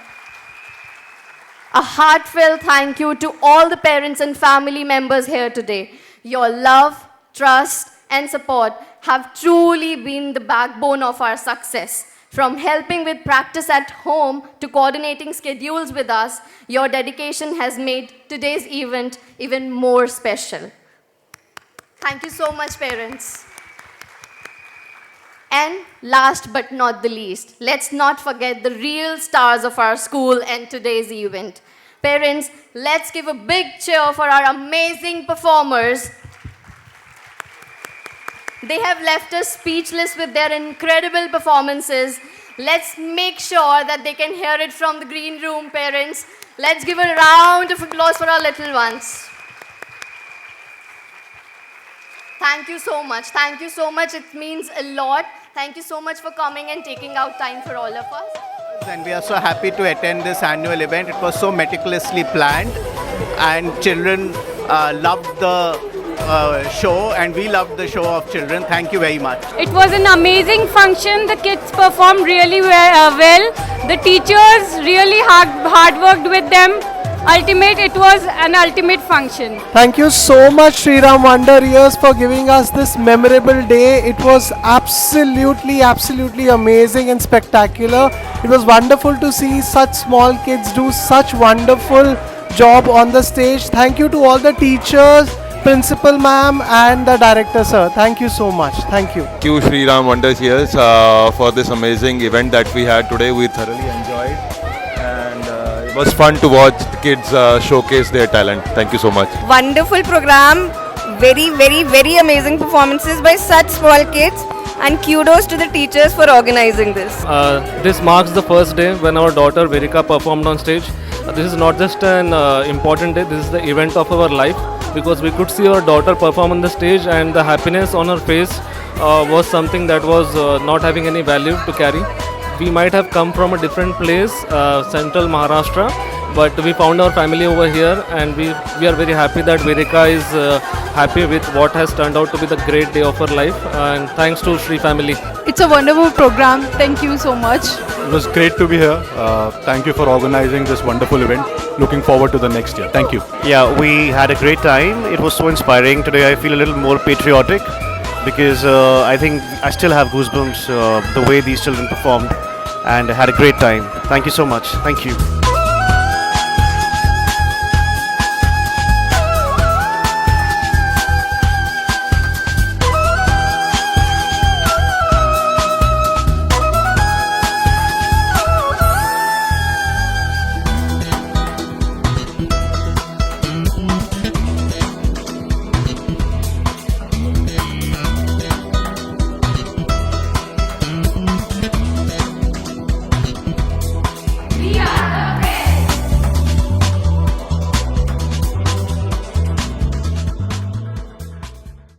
S6: A heartfelt thank you to all the parents and family members here today. Your love, trust, and support have truly been the backbone of our success. From helping with practice at home to coordinating schedules with us, your dedication has made today's event even more special. Thank you so much, parents. And last but not the least, let's not forget the real stars of our school and today's event. Parents, let's give a big cheer for our amazing performers. They have left us speechless with their incredible performances. Let's make sure that they can hear it from the green room, parents. Let's give a round of applause for our little ones. Thank you so much. Thank you so much. It means a lot. Thank you so much for coming and taking out time for all of us.
S18: And we are so happy to attend this annual event. It was so meticulously planned and children loved the show and we loved the show of children. Thank you very much.
S20: It was an amazing function. The kids performed really well. The teachers really hard worked with them. It was an ultimate function.
S24: Thank you so much, Shriram Wonder Years, for giving us this memorable day. It was absolutely amazing and spectacular. It was wonderful to see such small kids do such wonderful job on the stage. Thank you to all the teachers, Principal ma'am and the director sir. Thank you so much. Thank you.
S25: Thank you, Shriram Wonder Years, for this amazing event that we had today. We thoroughly enjoyed. It was fun to watch the kids showcase their talent. Thank you so much.
S26: Wonderful program, very amazing performances by such small kids, and kudos to the teachers for organizing this.
S27: This marks the first day when our daughter Verika performed on stage. This is not just an important day, this is the event of our life, because we could see our daughter perform on the stage and the happiness on her face was something that was not having any value to carry. We might have come from a different place, central Maharashtra, but we found our family over here, and we are very happy that Vedika is happy with what has turned out to be the great day of her life, and thanks to Shri family.
S3: It's a wonderful program. Thank you so much.
S4: It was great to be here. Thank you for organizing this wonderful event. Looking forward to the next year. Thank you.
S7: Yeah, we had a great time. It was so inspiring. Today I feel a little more patriotic because I think I still have goosebumps the way these children performed, and I had a great time. Thank you so much. Thank you.